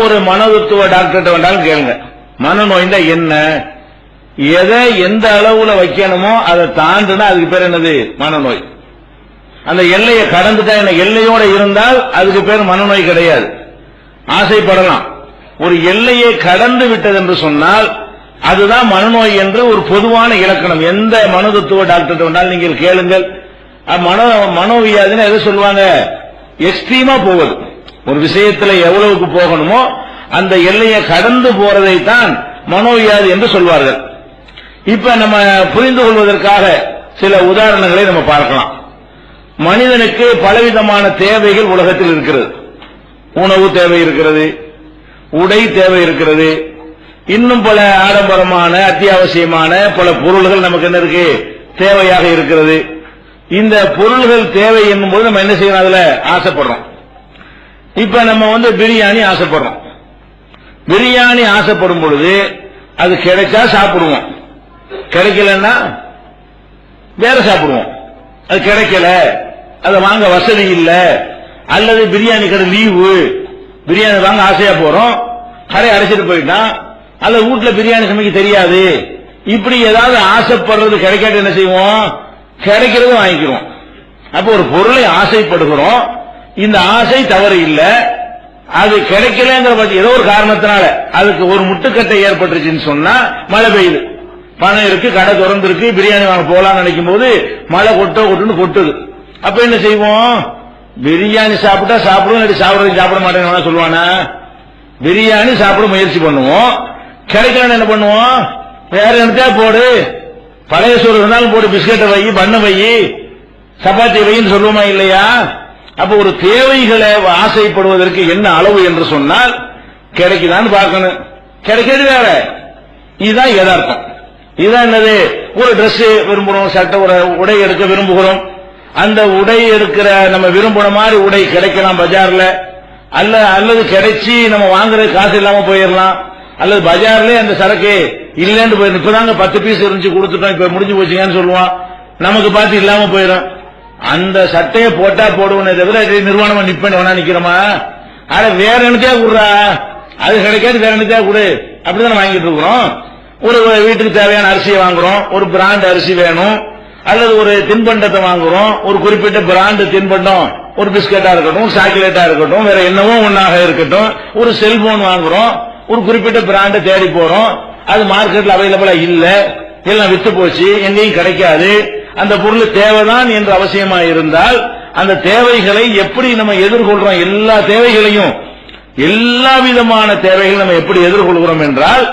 ஒரு மனோதத்துவ டாக்டர்கிட்ட வேண்டாலும் கேளுங்க, மனநோய்னா என்ன, எதை எந்த அளவுல வைக்கணுமோ அதை தாண்டுனா அதுக்கு பேர் என்னது? மனநோய். அந்த எல்லையை கடந்துட்டா என்ன, எல்லையோட இருந்தால் அதுக்கு பேர் மனநோய் கிடையாது. ஆசைப்படலாம், ஒரு எல்லையை கடந்து விட்டது என்று சொன்னால் அதுதான் மனநோய் என்று ஒரு பொதுவான இலக்கணம். எந்த மனோதத்துவ டாக்டர் வேண்டாலும் நீங்கள் கேளுங்கள். மனோவியாதினா எதை சொல்லுவாங்க? எக்ஸ்ட்ரீமா போவது, ஒரு விஷயத்துல எவ்வளவுக்கு போகணுமோ அந்த எல்லையை கடந்து போறதை தான் மனோவியாதி என்று சொல்வார்கள். இப்ப நம்ம புரிந்து கொள்வதற்காக சில உதாரணங்களை நம்ம பார்க்கலாம். மனிதனுக்கு பலவிதமான தேவைகள் உலகத்தில் இருக்கிறது. உணவு தேவை இருக்கிறது, உடை தேவை இருக்கிறது, இன்னும் பல ஆடம்பரமான அத்தியாவசியமான பல பொருள்கள் நமக்கு என்ன இருக்கு? தேவையாக இருக்கிறது. இந்த பொருள்கள் தேவை என்னும்போது நம்ம என்ன செய்யணும்? அதுல ஆசைப்படுறோம். இப்ப நம்ம பிரியாணி ஆசைப்படுறோம். பிரியாணி ஆசைப்படும் பொழுது அது கிடைச்சா சாப்பிடுவோம், கிடைக்கலன்னா வேற சாப்பிடுவோம். அது கிடைக்கல, அதை வாங்க வசதி இல்ல, அல்லது பிரியாணி கடை லீவு, பிரியாணி வாங்க ஆசையா போறோம், கடை அடைச்சிட்டு போயிட்டான், அல்லது வீட்டுல பிரியாணி சமைக்க தெரியாது, இப்படி ஏதாவது ஆசைப்படுறது கிடைக்காது என்ன செய்வோம்? கிடைக்கிறது வாங்கிக்கிறோம். அப்ப ஒரு பொருளை ஆசைப்படுகிறோம், இந்த ஆசை தவறு இல்ல, அது கிடைக்கலங்கிற பட்சம் ஏதோ ஒரு காரணத்தினால அதுக்கு ஒரு முட்டுக்கட்டை ஏற்பட்டுருச்சுன்னு சொன்னா மழை பெய்யுது, பணம் இருக்கு, கடை திறந்து இருக்கு, பிரியாணி வாங்க போலான்னு நினைக்கும் போது மழை கொட்டுன்னு கொட்டுது. அப்ப என்ன செய்வோம்? பிரியாணி சாப்பிட்டா சாப்பிடுவோம், சாப்பிடுறது சாப்பிட மாட்டேன்னு சொல்லுவானா? பிரியாணி சாப்பிட முயற்சி பண்ணுவோம், கிடைக்கலன்னு என்ன பண்ணுவோம்? வேற என்னத்தையா போடு, பழைய சோறு இருந்தாலும் போடு, பிஸ்கட்டை வை, பண்ண வை, சப்பாத்தி வைன்னு சொல்லுவோமா இல்லையா? அப்ப ஒரு தேவைகளை ஆசைப்படுவதற்கு என்ன அளவு என்று சொன்னால் கிடைக்குதான்னு பார்க்கணும். கிடைக்கிறது வேற, இதுதான் யதார்த்தம். இதுதான் என்னது? ஒரு டிரெஸ் விரும்புறோம், சட்டை, ஒரு உடை எடுக்க விரும்புகிறோம், அந்த உடை எடுக்கிற நம்ம விரும்பின மாதிரி உடை கிடைக்கலாம் பஜார்ல, அல்லது கிடைச்சி நம்ம வாங்குறது காசு இல்லாம போயிடலாம், அல்லது பஜார்ல அந்த சரக்கு இல்லன்னு போயிடும். இப்பதாங்க 10 பீஸ் இருந்துச்சு கொடுத்துட்டோம், இப்ப முடிஞ்சு போச்சுங்கன்னு சொல்லுவான், நமக்கு பார்த்து இல்லாம போயிடும். அந்த சட்டையை போட்டா போடுவோம் தவிர நிர்வாணமா நிப்பேன் வேணா நிக்கிறோமா? அட வேற என்னத்தையா கொடுறா, அது கிடைக்காது, வேற என்னத்தையா கொடு, அப்படிதான் வாங்கிட்டு இருக்கிறோம். ஒரு வீட்டுக்கு தேவையான அரிசியை வாங்குறோம், ஒரு பிராண்ட் அரிசி வேணும், அல்லது ஒரு தின்பண்டத்தை வாங்குறோம், ஒரு குறிப்பிட்ட பிராண்ட் தின்பண்டம், ஒரு பிஸ்கட்டா இருக்கட்டும், சாக்லேட்டா இருக்கட்டும், வேற என்னவோ ஒன்னாக இருக்கட்டும், ஒரு செல்போன் வாங்குறோம், ஒரு குறிப்பிட்ட பிராண்டை தேடி போறோம், அது மார்க்கெட்ல அவைலபிளா இல்ல, எல்லாம் வித்து போச்சு, எங்கேயும் கிடைக்காது, அந்த பொருள் தேவைதான் என்று அவசியமா இருந்தால் அந்த தேவைகளை எப்படி நம்ம எதிர்கொள்றோம்? எல்லா தேவைகளையும், எல்லா விதமான தேவைகளை நம்ம எப்படி எதிர்கொள்கிறோம் என்றால்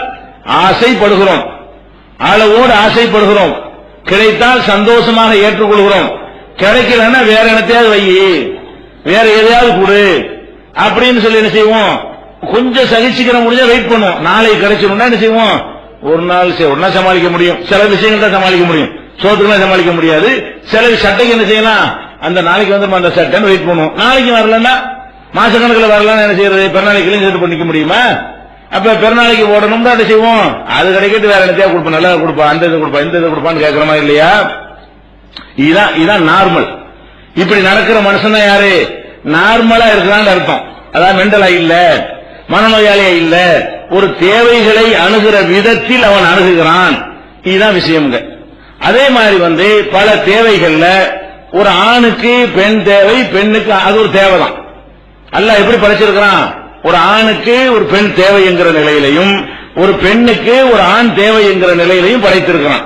ஆசைப்படுகிறோம், அளவோடு ஆசைப்படுகிறோம், கிடைத்தால் சந்தோஷமாக ஏற்றுக்கொள்கிறோம், கிடைக்கலன்னா வேற என்னத்தையாவது வை, வேற எதையாவது கொடு அப்படின்னு சொல்லி என்ன செய்வோம்? கொஞ்சம் சகிச்சுக்கிற முடிஞ்சா வெயிட் பண்ணுவோம். நாளைக்கு கிடைச்சிருந்தா என்ன செய்வோம்? ஒரு நாள் சமாளிக்க முடியும், சில விஷயங்கள் தான் சமாளிக்க முடியும், சோத்துக்கெல்லாம் சமாளிக்க முடியாது. சில சட்டைக்கு என்ன செய்யலாம்? அந்த நாளைக்கு அந்த சட்டைன்னு வெயிட் பண்ணுவோம். நாளைக்கு வரலன்னா, மாசக்கணக்கில் வரலன்னா என்ன செய்யறது? பெருநாளைக்கு சேர்த்து பண்ணிக்க முடியுமா? அப்ப பெருநாளைக்கு ஓடணும்னா என்ன செய்வோம்? அது கிடைக்கிறது வேற இடத்தையா கொடுப்போம், நல்லா கொடுப்பா, அந்த இதை கொடுப்பா, இந்த இதை கொடுப்பான்னு கேட்கிறோமா இல்லையா? இதுதான் நார்மல். இப்படி நடக்கிற மனுஷன் தான் யாரு? நார்மலா இருக்கிறான்னு அர்த்தம். அதான் மெண்டலா இல்ல, மனநோயாளியா இல்ல, ஒரு தேவைகளை அணுகிற விதத்தில் அவன் அணுகுகிறான். இதுதான் விஷயம்ங்க. அதே மாதிரி பல தேவைகள்ல ஒரு ஆணுக்கு பெண் தேவை, பெண்ணுக்கு அது ஒரு தேவைதான். அல்லாஹ் எப்படி படைச்சிருக்கிறான்? ஒரு ஆணுக்கு ஒரு பெண் தேவை என்கிற நிலையிலையும், ஒரு பெண்ணுக்கு ஒரு ஆண் தேவை என்கிற நிலையிலையும் படைத்திருக்கிறான்.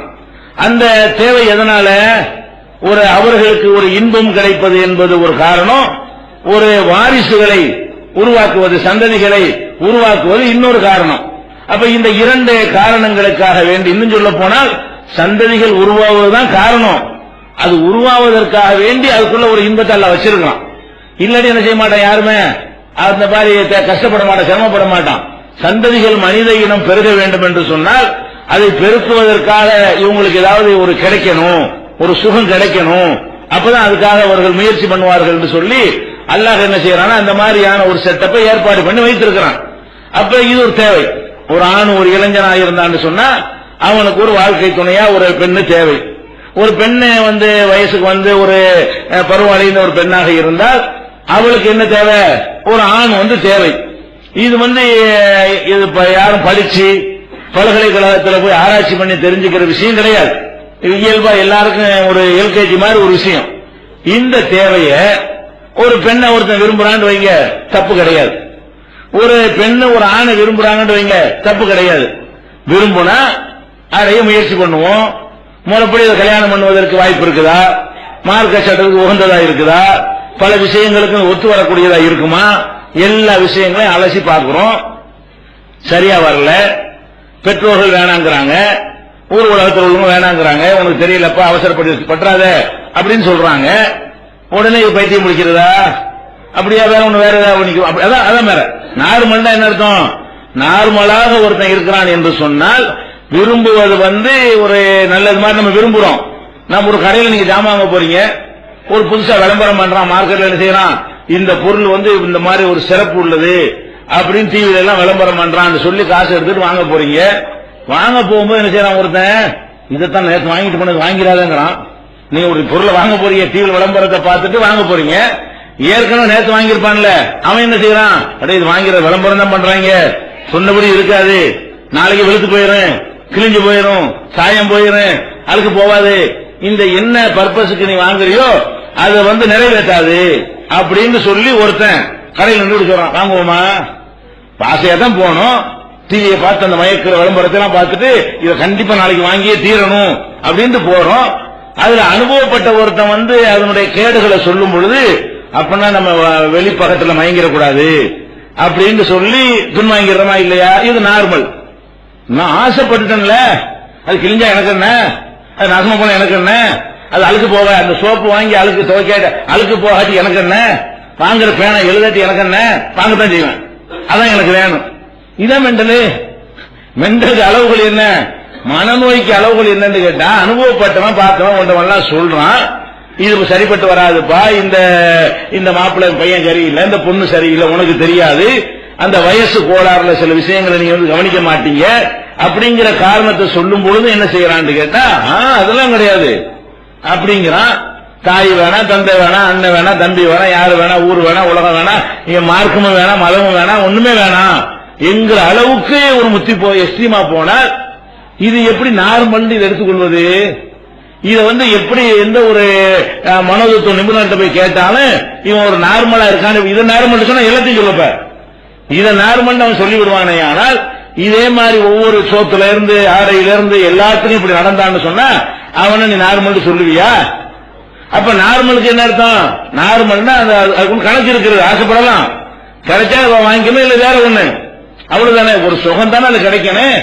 அந்த தேவை எதனால? அவர்களுக்கு ஒரு இன்பம் கிடைப்பது என்பது ஒரு காரணம், ஒரு வாரிசுகளை உருவாக்குவது, சந்ததிகளை உருவாக்குவது இன்னொரு காரணம். அப்ப இந்த 2 காரணங்களுக்காக வேண்டி, இன்னும் சொல்ல போனால் சந்ததிகள் உருவாவதுதான் காரணம், அது உருவாவதற்காக வேண்டி அதுக்குள்ள ஒரு இன்பத்தை எல்லாம் வச்சிருக்கலாம். இல்லாட்டி என்ன செய்ய மாட்டான் யாருமே, அந்த மாதிரி கஷ்டப்பட மாட்டான், சிரமப்பட மாட்டான். சந்ததிகள் மனித இனம் பெருக வேண்டும் என்று சொன்னால் அதை பெருக்குவதற்காக இவங்களுக்கு ஏதாவது ஒரு கிடைக்கணும், ஒரு சுகம் கிடைக்கணும், அப்பதான் அதுக்காக அவர்கள் முயற்சி பண்ணுவார்கள் என்று சொல்லி அல்லாஹ் என்ன செய்யறான்? அந்த மாதிரியான ஒரு செட்டப்பை ஏற்பாடு பண்ணி வைத்திருக்கிறான். அப்ப இது ஒரு தேவை. ஒரு ஆண் ஒரு இளைஞனாக இருந்தான்னு சொன்னா அவனுக்கு ஒரு வாழ்க்கை துணையா ஒரு பெண்ணு தேவை. ஒரு பெண்ணு வயசுக்கு ஒரு பருவமடைந்த ஒரு பெண்ணாக இருந்தால் அவளுக்கு என்ன தேவை? ஒரு ஆண் தேவை. இது இது யாரும் படிச்சு பல்கலைக்கழகத்தில் போய் ஆராய்ச்சி பண்ணி தெரிஞ்சுக்கிற விஷயம் கிடையாது. இயல்பா எல்லாருக்கும் ஒரு எல்கேஜி மாதிரி ஒரு விஷயம். இந்த தேவைய ஒரு பெண்ணை ஒருத்தன் விரும்புறான்னு வைங்க, தப்பு கிடையாது. ஒரு பெண்ணு ஒரு ஆணை விரும்புறாங்கன்னு வைங்க, தப்பு கிடையாது. விரும்புனா அடைய முயற்சி பண்ணுவோம். முறைப்படி கல்யாணம் பண்ணுவதற்கு வாய்ப்பு இருக்குதா, மார்க்க சட்டத்துக்கு உகந்ததா இருக்குதா, பல விஷயங்களுக்கு ஒத்து வரக்கூடியதா இருக்குமா, எல்லா விஷயங்களையும் அலசி பார்க்கிறோம். சரியா வரல, பெற்றோர்கள் வேணாங்கிறாங்க, ஊர் உலகத்தில் உள்ளவங்க வேணாங்கிறாங்க, உனக்கு தெரியலப்பா அவசரப்படாத அப்படின்னு சொல்றாங்க. உடனே பைத்தியம் முடிக்கிறதா? அப்படியா? வேற ஒண்ணு வேற ஏதாவது அதான் வேற. நார்மல் தான் என்ன அர்த்தம்? நார்மலாக ஒருத்தன் இருக்கிறான் என்று சொன்னால் விரும்புவது ஒரு நல்லது மாதிரி நம்ம விரும்புறோம். நம்ம ஒரு கடையில் நீங்க ஜாமான் வாங்க போறீங்க, ஒரு புதுசா விளம்பரம் பண்றான், மார்க்கெட்ல என்ன செய்யறான், இந்த பொருள் இந்த மாதிரி ஒரு சிறப்பு உள்ளது அப்படின்னு டிவில எல்லாம் விளம்பரம் பண்றான் சொல்லி காசு எடுத்துட்டு வாங்க போறீங்க. வாங்க போகும்போது என்ன செய்யறான் ஒருத்தன், இதைத்தான் நேற்று வாங்கிட்டு போனது வாங்கிறாதங்கிறான். நீங்க ஒரு பொருளை வாங்க போறீங்க, டிவில விளம்பரத்தை பார்த்துட்டு வாங்க போறீங்க. ஏற்கனவே நேற்று வாங்கியிருப்பான்ல, அவன் என்ன செய்யறான், அடே இது வாங்கிற விளம்பரம் தான் பண்றாங்க, சொன்னபடி இருக்காது, நாளைக்கு வெளுத்து போயிடும், கிழிஞ்சு போயிடும், சாயம் போயிடும், அதுக்கு போவாது, இந்த என்ன பர்பஸுக்கு நீ வாங்குறியோ அதை நிறைவேற்றாது அப்படின்னு சொல்லி ஒருத்தன் கடையில் நின்று சொல்றான். வாங்குவோமா? பாசையா தான் போனோம், டிவியை பார்த்து அந்த மயக்கிற விளம்பரத்தை எல்லாம் பார்த்துட்டு இதை கண்டிப்பா நாளைக்கு வாங்கியே தீரணும் அப்படின்ட்டு போறோம். அதுல அனுபவப்பட்ட ஒருத்தன் அதனுடைய கேடுகளை சொல்லும் பொழுது, அப்படின்னா நம்ம வெளிப்பக்கத்துல மயங்கிடக்கூடாது அப்படின்னு சொல்லி துன்வாங்கிறோமா இல்லையா? இது நார்மல். நான் ஆசைப்பட்டுட்டேன்ல, அது கிழிஞ்சா எனக்கு என்ன, அது நாசமா போன எனக்கு என்ன, அது அழுக்கு போக அந்த சோப்பு வாங்கி அழுக்கு துவைக்க அழுக்கு போகாட்டி எனக்கு என்ன, வாங்குற பேனை எழுதாட்டி எனக்கு என்ன, வாங்கத்தான் செய்வேன், அதான் எனக்கு வேணும். இதான் மெண்டலு. மெண்டலுக்கு அளவுகள் என்ன, மனநோய்க்கு அளவுகள் என்னன்னு கேட்டா, அனுபவப்பட்டவன் பார்த்தவன் ஒன்றவெல்லாம் சொல்றான், இது சரிப்பட்டு வராதுப்பா, இந்த மாப்பிள்ளை பையன் சரியில்லை, இந்த பொண்ணு சரியில்லை, உனக்கு தெரியாது, அந்த வயசு கோளாறுல சில விஷயங்களை நீங்க கவனிக்க மாட்டீங்க அப்படிங்கிற காரணத்தை சொல்லும் பொழுது என்ன செய்யறான்னு கேட்டா, அதெல்லாம் கிடையாது அப்படிங்கிறான். தாய் வேணா, தந்தை வேணா, அண்ணன் வேணா, தம்பி வேணா, யாரு வேணா, ஊர் வேணா, உலகம் வேணா, இங்க மார்க்கமும் வேணா, மதமும் வேணா, ஒண்ணுமே வேணாம் என்கிற அளவுக்கு ஒரு முத்தி எக்ஸ்ட்ரீமா போனால் இது எப்படி நார்மல் இதை எடுத்துக்கொள்வது? இதை எப்படி எந்த ஒரு மனோதத்துவ நிபுணர்கிட்ட போய் கேட்டாலும் இவன் ஒரு நார்மலா இருக்கான், இதை நார்மல் சொன்னா எல்லாத்தையும் சொல்லப்ப இதை நார்மல் அவன் சொல்லி விடுவானே. ஆனால் இதே மாதிரி ஒவ்வொரு சோத்துல இருந்து ஆடையில இருந்து எல்லாத்துக்கும் இப்படி நடந்தான்னு சொன்னா அவனை நீ நார்மல் சொல்லுவியா? அப்ப நார்மலுக்கு என்ன அர்த்தம்? நார்மல்னா அதுக்கு கணக்கு இருக்கிறது, ஆசைப்படலாம், கிடைச்சா வாங்கிக்கணும், இல்ல வேற ஒண்ணு, அவ்வளவுதானே. ஒரு சுகம் தானே அது கிடைக்கணும்,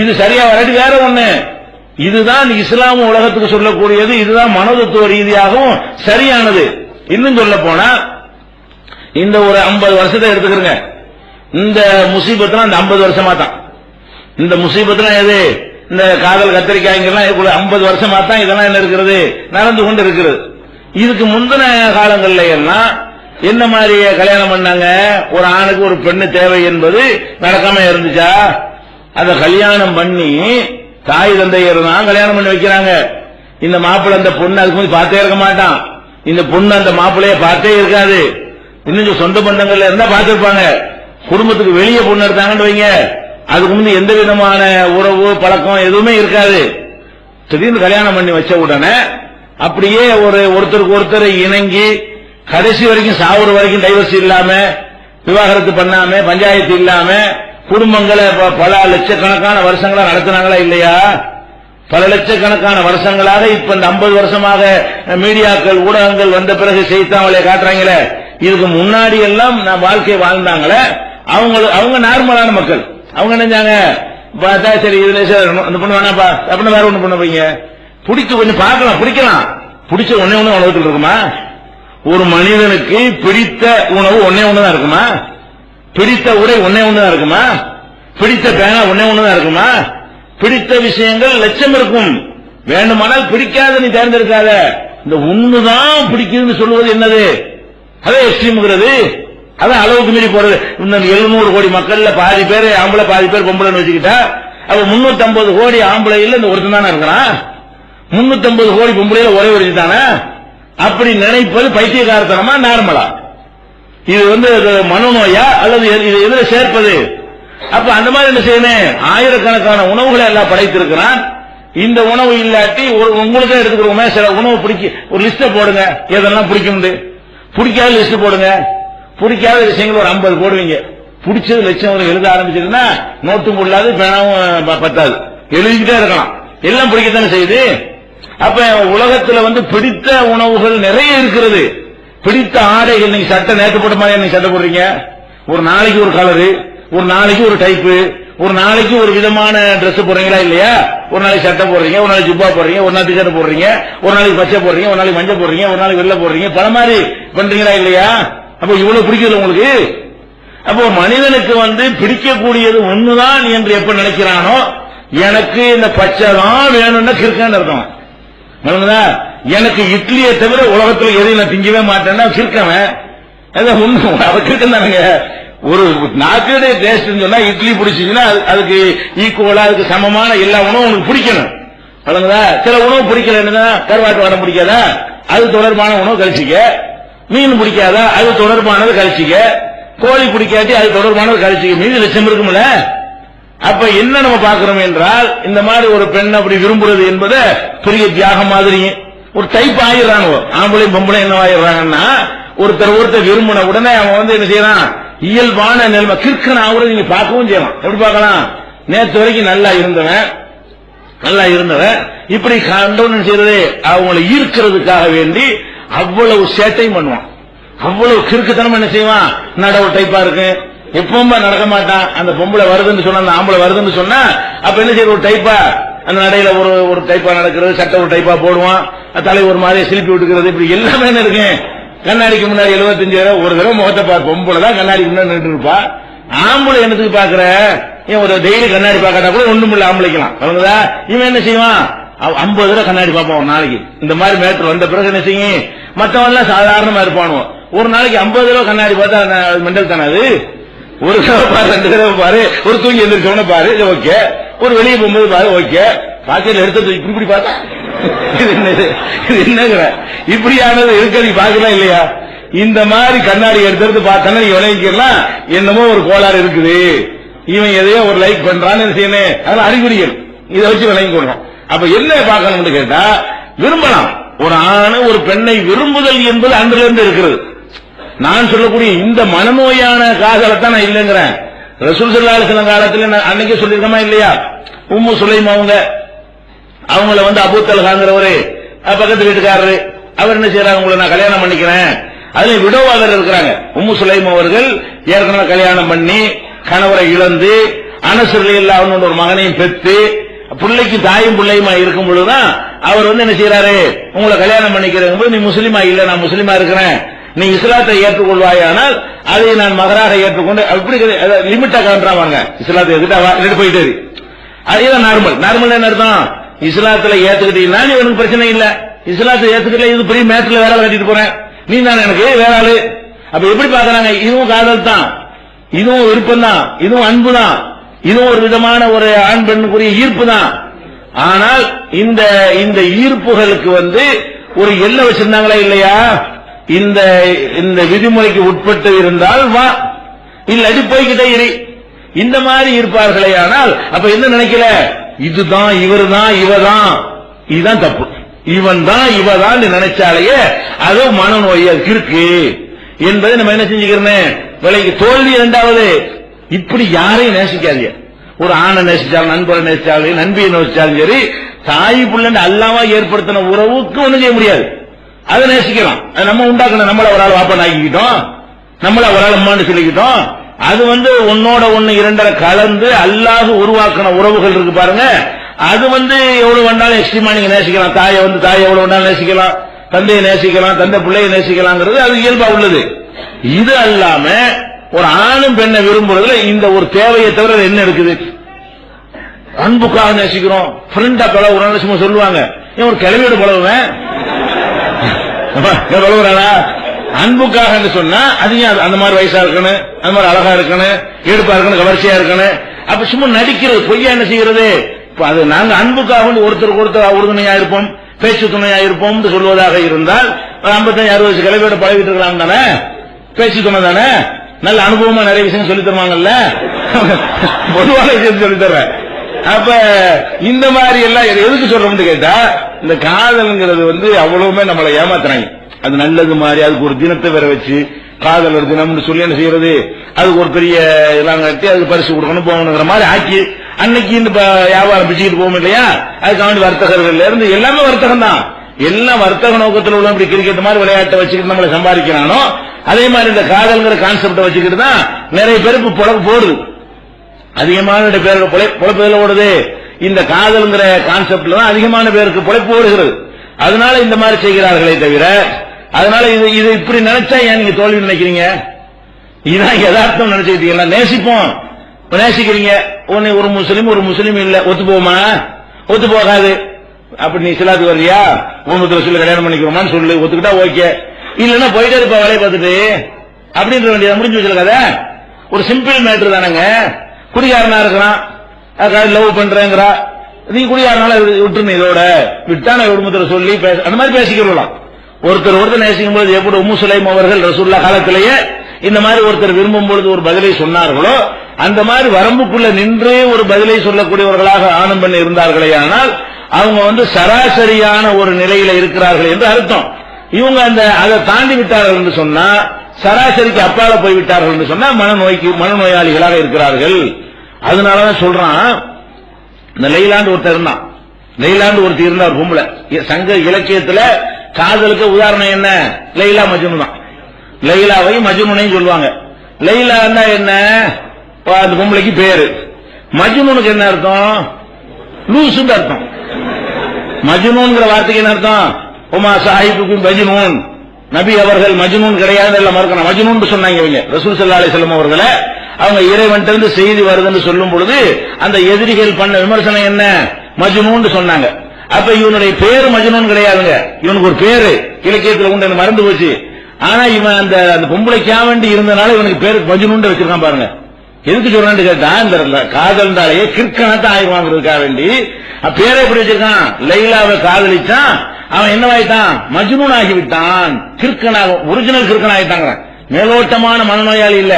இது சரியா வராட்டி வேற ஒண்ணு. இதுதான் இஸ்லாம் உலகத்துக்கு சொல்லக்கூடியது, இதுதான் மனோதத்துவ ரீதியாகவும் சரியானது. இன்னும் சொல்ல போனா இந்த ஒரு 50 வருஷத்தை எடுத்துக்கிறங்க, இந்த முசீபத்லாம் இந்த 50 வருஷமா தான். இந்த முசீபத்லாம் எது? இந்த காதல் கத்திரிக்காய்ங்கெல்லாம் 50 வருஷமா தான் இதெல்லாம் என்ன இருக்கிறது, நடந்து கொண்டு இருக்கிறது. இதுக்கு முந்தின காலங்கள்ல எல்லாம் என்ன மாதிரி கல்யாணம் பண்ணாங்க? ஒரு ஆணுக்கு ஒரு பெண்ணு தேவை என்பது நடக்காம இருந்துச்சா? அத கல்யாணம் பண்ணி தாய் தந்தையர் தான் கல்யாணம் பண்ணி வைக்கிறாங்க. இந்த மாப்பிள்ளை அந்த பொண்ணு அதுக்கு முன்னாடி பார்த்தே இருக்க மாட்டான், இந்த பொண்ணு அந்த மாப்பிள்ளைய பார்த்தே இருக்காது. இன்னும் சொந்த பந்தங்கள்ல இருந்தா பார்த்திருப்பாங்க. குடும்பத்துக்கு வெளியே பொண்ணு எடுத்தாங்கன்னு வைங்க, அதுக்கு முன்னாடி எந்த விதமான உறவு பழக்கம் எதுவுமே இருக்காது. திடீர்னு கல்யாணம் பண்ணி வச்ச உடனே அப்படியே ஒருத்தருக்கு ஒருத்தர் இணங்கி கடைசி வரைக்கும் சாவுற வரைக்கும் டைவர்ஸ் இல்லாம, விவாகரத்து பண்ணாம, பஞ்சாயத்து இல்லாம குடும்பங்களை பல லட்சக்கணக்கான வருஷங்களா நடத்தினாங்களா இல்லையா? பல லட்சக்கணக்கான வருஷங்களாக இப்ப இந்த 50 வருஷமாக மீடியாக்கள் ஊடகங்கள் வந்த பிறகு செய்தாங்களே காட்டுறாங்களே, இதுக்கு முன்னாடி எல்லாம் வாழ்க்கை வாழ்ந்தாங்களே அவங்க நார்மலான மக்கள். அவங்க நினைச்சாங்க, பார்த்தா சரி இதுல அந்த பொண்ணு வேணாப்பா அப்படின்னு வேற ஒண்ணு பண்ண போய்ங்க, பிடிச்சு கொஞ்சம் பார்க்கலாம், பிடிக்கலாம், பிடிச்ச ஒன்னே ஒண்ணு உலகத்தில் இருக்குமா? ஒரு மனிதனுக்கு பிடித்த உணவு ஒன்னே ஒண்ணுதான் இருக்குமா? பிடித்த உடை ஒன்னே ஒண்ணுதான் இருக்குமா? பிடித்த பேனா ஒன்னே ஒண்ணுதான் இருக்குமா? பிடித்த விஷயங்கள் லட்சம் இருக்கும். வேண்டுமானால் பிடிக்காத நீ தேர்ந்தெடுக்காத, இந்த ஒண்ணுதான் பிடிக்குதுன்னு சொல்லுவது என்னது? அதே எக்ஸ்ட்ரீம்ங்கிறது, அதான் அளவுக்கு மீறி போறது. இந்த 700 கோடி மக்கள்ல பாதி பேர் ஆம்பளை பாதி பேர் பொம்பளைன்னு வச்சுக்கிட்டா, அப்ப 350 கோடி ஆம்பளைல இந்த ஒருத்தன் தானே இருக்கிறான், 350 கோடி பொம்பளையில ஒரே ஒரு தானே. அப்படி நினைப்பது பைத்தியக்காரத்தனமா நார்மலா? இது மனநோயா அல்லது இது எதிர சேர்ப்பது? அப்ப அந்த மாதிரி என்ன செய்யணும், ஆயிரக்கணக்கான உணவுகளை எல்லாம் படைத்திருக்கிறான். இந்த உணவு இல்லாட்டி உங்களுக்கு எடுத்துக்கிறோமே, சில உணவு பிடிக்க ஒரு லிஸ்ட போடுங்க, எதெல்லாம் பிடிக்கும், பிடிக்காத லிஸ்ட் போடுங்க. பிடிக்காத விஷயங்கள் ஒரு 50 போடுவீங்க. பிடிச்சது லட்சம் எழுத ஆரம்பிச்சிருந்தா நோட்டும் கொள்ளாது, பேனாவும் பத்தாது, எழுதிக்கிட்டே இருக்கலாம். எல்லாம் பிடிக்கத்தானே செய்யுது. அப்ப உலகத்துல பிடித்த உணவுகள் நிறைய இருக்கிறது. பிடித்த ஆடைகள், நீங்க சட்டை நேற்று போட்ட மாதிரி நீங்க சட்டை போடுறீங்க, ஒரு நாளைக்கு ஒரு கலரு, ஒரு நாளைக்கு ஒரு டைப்பு, ஒரு நாளைக்கு ஒரு விதமான டிரெஸ் போடுறீங்களா இல்லையா? ஒரு நாளைக்கு சட்டை போடுறீங்க, ஒரு நாளைக்கு ஜுப்பா போடுறீங்க, ஒரு நாள் டிஷர்ட் போடுறீங்க, ஒரு நாளைக்கு பச்சை போடுறீங்க, ஒரு நாளைக்கு மஞ்சள் போடுறீங்க, ஒரு நாளைக்கு வெள்ளை போடுறீங்க, பல மாதிரி பண்றீங்களா இல்லையா? அப்ப இவ்வளவு பிடிக்கல உங்களுக்கு. அப்போ மனிதனுக்கு பிடிக்கக்கூடியது ஒண்ணுதான் என்று எப்ப நினைக்கிறானோ, எனக்கு இந்த பச்சை தான் வேணும்னா கிறுக்கான்னு அர்த்தம். எனக்கு இட்லியை தவிர உலகத்தில் எதையும் நான் திங்கவே மாட்டேன்னா கிறுக்கவன். கிறுக்கம் தானுங்க. ஒரு நாட்டுடைய டேஸ்ட் சொன்னா இட்லி பிடிச்சிச்சுன்னா அதுக்கு ஈக்குவலா அதுக்கு சமமான எல்லா உணவும் உங்களுக்கு பிடிக்கணும். சில உணவு பிடிக்கலன்னா கருவாட்டு வடை பிடிக்காதா, அது தொடர்பான உணவு கழிச்சிக்க. மீன் பிடிக்காதா, அது தொடர்பானது கழிச்சிக்க. கோழி பிடிக்காட்டி அது தொடர்பானது கழிச்சிக்க. மீது லட்சம் இருக்கும்ல. அப்ப என்ன நம்ம பார்க்கிறோம் என்றால், இந்த மாதிரி ஒரு பெண் அப்படி விரும்புறது என்பது பெரிய தியாகம் மாதிரி ஒரு டைப் ஆயிடுறாங்க. ஆம்பளை பொம்பளை என்ன ஆயிடுறாங்கன்னா, ஒருத்தர் விரும்பின உடனே அவன் என்ன செய்யறான், இயல்பான நிலைமை கிறுக்கன் ஆகுறது நீங்க பார்க்கவும் செய்யலாம். எப்படி பார்க்கலாம்? நேற்று வரைக்கும் நல்லா இருந்தவன் இப்படி கண்டோன்னு செய்யறது அவங்களை ஈர்க்கிறதுக்காக வேண்டி அவ்வளவு சேட்டையும் பண்ணுவான். அவ்வளவு கிறுக்குத்தனம் என்ன செய்வான், நட ஒரு டைப்பா இருக்கு, எப்பவுமே நடக்க மாட்டான். அந்த பொம்பளை வருதுன்னு சொன்னா, அந்த ஆம்பளை வருதுன்னு சொன்னா, அப்ப என்ன செய்ய ஒரு டைப்பா, அந்த நடையில ஒரு டைப்பா நடக்கிறது, சட்டை ஒரு டைப்பா போடுவான், தலை ஒரு மாதிரி சிலிப்பி விட்டுக்கிறது, இப்படி எல்லாமே இருக்கு. கண்ணாடிக்கு முன்னாடி 75 ஒரு தடவை முகத்தை பார்த்து, பொம்பளை தான் கண்ணாடிக்கு முன்னாடி நின்று இருப்பா. ஆம்பளை என்னத்துக்கு பாக்குற, ஒரு டெய்லி கண்ணாடி பார்க்கட்டா கூட ஒண்ணும் இல்ல ஆம்பளைக்கலாம். இவன் என்ன செய்வான், 50 தடவை கண்ணாடி பார்ப்பான் ஒரு நாளைக்கு. இந்த மாதிரி மேட்டர் வந்த பிறகு என்ன செய்யும், மற்றவன் எல்லாம் சாதாரணமா இருப்பானுவோம். ஒரு நாளைக்கு 50 தடவை கண்ணாடி பார்த்தா மெண்டல் தானே அது. ஒரு தடவை பாரு, 2 தடவை பாரு, ஒரு தூங்கி எந்திரிச்சவன பாரு, இது ஓகே. ஒரு வெளியே போகும்போது பாரு, ஓகே. பாக்கெட்ல எடுத்து இப்படி பார்த்தா இது என்னங்கிற இப்படியானது இருக்க நீ பாக்கலாம் இல்லையா? இந்த மாதிரி கண்ணாடி எடுத்து பார்த்தானே நீ விளைவிக்கலாம், என்னமோ ஒரு கோளாறு இருக்குது, இவன் எதையோ ஒரு லைக் பண்றான்னு செய்யணும். அதெல்லாம் அறிகுறிகள், இதை வச்சு விளங்கி கொள்றோம். அப்ப என்ன பார்க்கணும்னு கேட்டா, விரும்பலாம். ஒரு ஆணு ஒரு பெண்ணை விரும்புதல் என்பது அன்றிலிருந்து இருக்கிறது. நான் சொல்லக்கூடிய இந்த மனநோயான காதலத்தான் நான் இல்லைங்கிறேன். ரசூல் ஸல்லல்லாஹு அலைஹி வஸல்லம் காலத்துல அன்னைக்கே சொல்லிருக்கமா இல்லையா? உம்மு சுலைம் அவங்கள அபூ தல்ஹாங்கிறவரு பக்கத்து வீட்டுக்காரரு, அவர் என்ன செய்யறாங்க, உங்களை நான் கல்யாணம் பண்ணிக்கிறேன். அதுல விடோவாதர் இருக்கிறாங்க. உம்மு சுலைம் அவர்கள் ஏற்கனவே கல்யாணம் பண்ணி கணவரை இழந்து அனஸ் ரலியல்லாஹு அன்ஹு ஒரு மகனையும் பெற்று பிள்ளைக்கு தாயும் பிள்ளையுமா இருக்கும் பொழுதுதான் அவர் என்ன செய்யறாரு, உங்களை கல்யாணம் பண்ணிக்கிறேன், நீ முஸ்லீமா இல்ல, நான் முஸ்லீமா இருக்கிறேன், நீ இஸ்லாத்தை ஏற்றுக்கொள்வாயானால் அதை நான் மகராக ஏற்றுக்கொண்டு அப்படி லிமிட்டா காண்றாங்க. இஸ்லாத்தை எடுத்துட்டு போயிட்டு அதுதான் நார்மல் என்ன அர்த்தம், இஸ்லாத்துல ஏத்துக்கிட்டீங்கன்னா எனக்கு பிரச்சனை இல்ல, இஸ்லாத்தை ஏத்துக்கல இது பெரிய மேட்ல வேலை கட்டிட்டு போறேன், நீ தான் எனக்கு வேற ஆளு. அப்ப எப்படி பாக்குறாங்க, இதுவும் காதல் தான், இதுவும் விருப்பம் தான், இதுவும் அன்பு தான், இதுவும் ஒரு விதமான ஒரு ஆண் பெண்ணுக்குரிய ஈர்ப்பு தான். ஆனால் இந்த ஈர்ப்புகளுக்கு ஒரு எல்லை வச்சிருந்தாங்களா இல்லையா? இந்த விதிமுறைக்கு உட்பட்டு இருந்தால் வா, இல்லாட்டி போய்கிட்டே இரு. இந்த மாதிரி இருப்பார்களே. ஆனால் அப்ப என்ன நினைக்கல, இதுதான் இவர் தான் இவதான், இதுதான் தப்பு, இவன் தான் இவதான் நினைச்சாலேயே அது மனநோய் இருக்கு என்பதை நம்ம என்ன செஞ்சுக்கிறேன் விலைக்கு தோல்வி. இரண்டாவது, இப்படி யாரையும் நேசிக்காதீங்க. ஒரு ஆணை நேசிச்சாலும், நண்பரை நேசிச்சாலும், நண்பியை நேசிச்சாலும் சரி, தாய் புள்ள அல்லாம ஏற்படுத்தின உறவுக்கு ஒண்ணும் செய்ய முடியாது. அதை நேசிக்கலாம், அது நம்ம உண்டாக்கணும். நம்மள ஒரு ஆள் வாப்பா ஆக்கிக்கிட்டோம், நம்மள ஒரு ஆள் அம்மான்னு சொல்லிக்கிட்டோம். அது ஒன்னோட ஒண்ணு இரண்டரை கலந்து அல்லாஹ் உருவாக்கின உறவுகள் இருக்கு பாருங்க. அது எவ்வளவு வேணாலும் எக்ஸ்ட்ரீமா நீங்க நேசிக்கலாம். தாயை தாயை எவ்வளவு வேணாலும் நேசிக்கலாம், தந்தையை நேசிக்கலாம், தந்தை பிள்ளையை நேசிக்கலாங்கிறது அது இயல்பா உள்ளது. இது அல்லாம ஒரு ஆணும் பெண்ணை விரும்புறதுல இந்த ஒரு தேவையை தவிர என்ன இருக்குது? அன்புக்காக நேசிக்கிறோம், ஃப்ரெண்டா பழகுறோம் சும்மா சொல்லுவாங்க. ஒரு கிளவியோட பழகுவேன் பழகுறானா? அன்புக்காக சொன்னா அது அந்த மாதிரி வயசா இருக்கணும், அந்த மாதிரி அழகா இருக்கணும், எடுப்பா இருக்கணும், கவர்ச்சியா இருக்கணும். அப்ப சும்மா நடிக்கிறது, பொய்யா என்ன செய்யறது? அது நாங்க அன்புக்காக ஒருத்தருக்கு ஒருத்தர் உறுதுணையா இருப்போம், பேச்சு துணையா இருப்போம் சொல்வதாக இருந்தால் 55-60 கிளவியோட பழகிட்டு இருக்கலாம் தானே. பேசிக்கணும் தானே, நல்ல அனுபவமா நிறைய விஷயம் சொல்லி தருவாங்கல்ல, பொதுவான விஷயம் சொல்லி தர்றேன். அப்ப இந்த மாதிரி எல்லாம் எதுக்கு சொல்றோம்னு கேட்டா, இந்த காதல்ங்கிறது அவ்வளவுமே நம்மளை ஏமாத்துறாங்க. அது நல்லது மாதிரி அதுக்கு ஒரு தினத்தை வேற வச்சு காதலர் தினம்னு சொல்லி என்ன செய்யறது, அதுக்கு ஒரு பெரிய எல்லாம் கட்டி அதுக்கு பரிசு கொடுக்கணும் போகணுங்கிற மாதிரி ஆக்கி அன்னைக்கு இந்த வியாபாரம் பிச்சுக்கிட்டு போகும் இல்லையா, அதுக்காண்டி வர்த்தகர்கள் இருந்து எல்லாமே வர்த்தகம் தான், எல்லாம் வர்த்தக நோக்கத்தில் உள்ள இப்படி கிரிக்கெட் மாதிரி விளையாட்டை வச்சுக்கிட்டு நம்மளை சம்பாதிக்கிறானோ அதே மாதிரி இந்த காதல்ங்கிற கான்செப்டை வச்சுக்கிட்டு தான் நிறைய பேருக்கு பொழப்பு போடுது. அதிகமான பேருக்கு பொழைப்பு ஓடுது, இந்த காதல்ங்கிற கான்செப்ட்ல தான் அதிகமான பேருக்கு பொழைப்பு ஓடுகிறது. அதனால இந்த மாதிரி செய்கிறார்களே தவிர, அதனால இது இப்படி நினைச்சா ஏன் நீங்க தோல்வி நினைக்கிறீங்க? இதுதான் யதார்த்தம் நினைச்சுக்கிட்டீங்களா? நேசிப்போம், நேசிக்கிறீங்க, ஒரு முஸ்லீம் இல்ல, ஒத்து போகுமா? ஒத்து போகாது. அப்படி நீ சிலாத்து வர்றியா, உன் சொல்லி கல்யாணம் பண்ணிக்கிறோமான்னு சொல்லு, ஒத்துக்கிட்டா ஓகே, இல்லன்னா போயிட்டே இருப்பா வேலையை பார்த்துட்டு அப்படின்ற வேண்டியதை முடிஞ்சு வச்சிருக்காத. ஒரு சிம்பிள் மேட்டர் தானங்க. குடிகாரனா இருக்கிறான், லவ் பண்றேங்கிறா, நீ குடிகாரனால விட்டுருணும், இதோட விட்டா நான் குடும்பத்துல சொல்லி அந்த மாதிரி பேசிக்கலாம். ஒருத்தர் நேசிக்கும் போது எப்படி உம்மு சுலைம் அவர்கள் ரசூலுல்லாஹ் காலத்திலேயே இந்த மாதிரி ஒருத்தர் விரும்பும் பொழுது ஒரு பதிலை சொன்னார்களோ அந்த மாதிரி வரம்புக்குள்ள நின்று ஒரு பதிலை சொல்லக்கூடியவர்களாக ஆணும் பெண் இருந்தார்களே, ஆனால் அவங்க சராசரியான ஒரு நிலையில இருக்கிறார்கள் என்று அர்த்தம். இவங்க அதை தாண்டி விட்டார்கள் என்று சொன்னா, சராசரிக்கு அப்பால போய்விட்டார்கள் என்று சொன்னா மனநோயாளிகளாக இருக்கிறார்கள். அதனாலதான் சொல்றான், இந்த லைலாண்டு ஒருத்தர் இருந்தான், லைலாண்டு ஒருத்தர் இருந்தார் பொம்பளை. சங்க இலக்கியத்துல காதலுக்கு உதாரணம் என்ன? லைலா மஜ்னூன் தான். லைலாவை மஜ்னூனையும் சொல்லுவாங்க. லைலா என்ன? அந்த பொம்பளைக்கு பேரு. மஜ்னூனுக்கு என்ன அர்த்தம்? லூசுன்னு அர்த்தம். மஜ்னூன்ங்கிற வார்த்தைக்கு என்ன அர்த்தம்? உமா சாஹிபுக்கும் மஜ்னூன், நபி அவர்கள் மஜ்னூன் கிடையாது எல்லாம் மறக்கணும், மஜ்னூன் சொன்னாங்க இவங்க. ரசூல் ஸல்லல்லாஹு அலைஹி வஸல்லம் அவர்களை அவங்க இறைவன்கிட்ட செய்தி வருதுன்னு சொல்லும் பொழுது அந்த எதிரிகள் பண்ண விமர்சனம் என்ன? மஜ்னூன் சொன்னாங்க. அப்ப இவனுடைய பேரு மஜ்னூன் கிடையாதுங்க, இவனுக்கு ஒரு பேரு இலக்கியத்தில் உண்டு, மறந்து போச்சு. ஆனா இவன் அந்த பொம்பளைக்காக வேண்டி இருந்தனால இவனுக்கு பேரு மஜ்னூன் வச்சிருக்கான் பாருங்க. எதுக்கு சொல்றான்னு கேட்டா, இந்த காதல்னாலேயே கிற்கணத்தை ஆய்வாங்கிறதுக்காக வேண்டி பேரை எப்படி வச்சிருக்கான்? லைலாவை காதலிச்சான், அவன் என்னவாயிட்டான்? மஜ்னூன் ஆகிவிட்டான், கிற்கனாக, ஒரிஜினல் கிற்கன் ஆகிட்டாங்க. மேலோட்டமான மனநோயாளி இல்ல,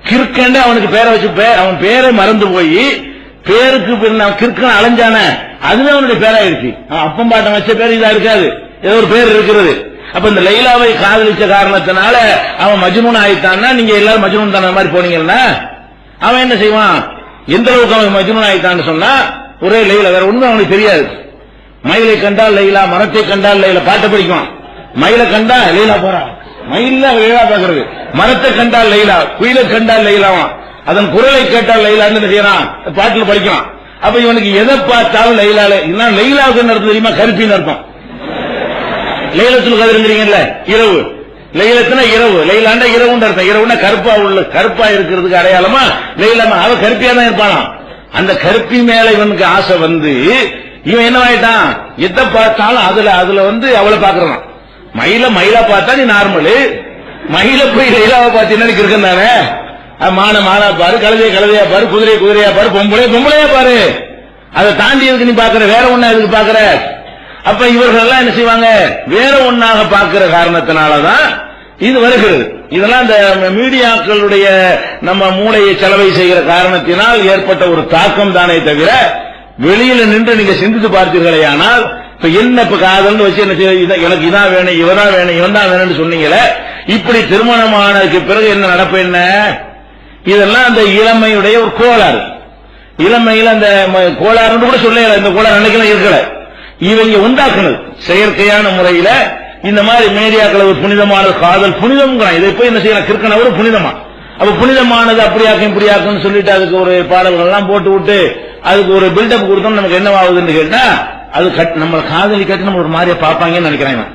கிற்கண்டு அவனுக்கு பேரை வச்சு அவன் பேரை மறந்து போய் பேருக்கு கிற்கன் அலைஞ்சான, அதுல அவனுடைய பேராயிருச்சு. அப்பம் பாட்டம் வச்ச பேர் இதா இருக்காது, ஏதோ ஒரு பேர் இருக்கிறது. அப்ப இந்த லைலாவை காதலிச்ச காரணத்தினால அவன் மஜ்னூன் ஆயிட்டான்னா, நீங்க எல்லாரும் மஜ்னூன் தான மாதிரி போனீங்கன்னா அவன் என்ன செய்வான்? எந்த அளவுக்கு அவன் மஜ்னூன் ஆயிட்டான்னு சொன்னா, ஒரே லைலா, வேற ஒண்ணும் அவனுக்கு தெரியாது. மயிலை கண்டால் லைலா, மரத்தை கண்டால் லைலா, பாட்டை படிக்கும். மயிலை கண்டா லைலா போறான், மயில லைலா பாக்குறது. மரத்தை கண்டால் லைலா, குயிலை கண்டால் லைலாவான், அதன் குரலை கேட்டால் லைலான்னு என்ன செய்யறான்? பாட்டுல படிக்கலாம். அப்ப இவனுக்கு எதை பார்த்தாலும் லைலால. லைலாவுக்கு என்ன அர்த்தம் தெரியுமா? கருப்பின்னு அர்த்தம். லைலத்துல் கத்ர்ங்கறீங்கல்ல, இரவு. லைலத்துனா இரவு, லைலாண்டா இரவுன்னு அர்த்தம். இரவுனா கருப்பா உள்ள, கருப்பா இருக்கிறதுக்கு அடையாளமா லைலாமா. அவன் கருப்பியா தான் இருப்பானா. அந்த கருப்பி மேல இவனுக்கு ஆசை வந்து இவன் என்ன ஆயிட்டான்? எதை பார்த்தாலும் அதுல அவளை பாக்குறான். மயிலா பார்த்தா நீ நார்மலு, மயில போய் லைலாவை பார்த்தீங்கன்னா இருக்கேன் தானே. மானா பாரு, கழுதையா பாரு, குதிரையா பாரு, பொம்பளையா பாரு. அதை தாண்டி எதுக்கு நீ பாக்குற? வேற ஒண்ணா எதுக்கு பாக்குற? அப்ப இவர்கள் எல்லாம் என்ன செய்வாங்க? வேற ஒண்ணாக பார்க்கிற காரணத்தினாலதான் இது வருகிறது. இதெல்லாம் இந்த மீடியாக்களுடைய நம்ம மூளையை செலவை செய்கிற காரணத்தினால் ஏற்பட்ட ஒரு தாக்கம் தானே தவிர, வெளியில நின்று நீங்க சிந்தித்து பார்த்தீர்களே ஆனால், இப்ப என்ன இப்ப காதல்னு வச்சு என்ன செய்ய, எனக்கு இதான் வேணும், இவதான் வேணும், இவன் தான் வேணும்னு சொன்னீங்களே, இப்படி திருமணமானதுக்கு பிறகு என்ன நடப்பு என்ன? இதெல்லாம் அந்த இளமையுடைய ஒரு கோளாறு. இளமையில அந்த கோளாறுன்னு கூட சொல்ல, இந்த கோளாறு அன்னைக்கெல்லாம் இருக்கல, இவங்க உண்டாக்குனது செயற்கையான முறையில. இந்த மாதிரி மீடியாக்களை ஒரு புனிதமான காதல் புனிதம், இதை போய் என்ன செய்யலாம்? கிற்கன ஒரு புனிதமா. அப்ப புனிதமானது அப்படியாக்கும் இப்படியாக்கும் சொல்லிட்டு அதுக்கு ஒரு பாடல்கள் எல்லாம் போட்டு விட்டு அதுக்கு ஒரு பில்டப் கொடுத்தோம். நமக்கு என்ன ஆகுதுன்னு கேட்டா, அது நம்ம காதலிக்காட்டி நம்ம ஒரு மாதிரியா பார்ப்பாங்கன்னு நினைக்கிறாங்க.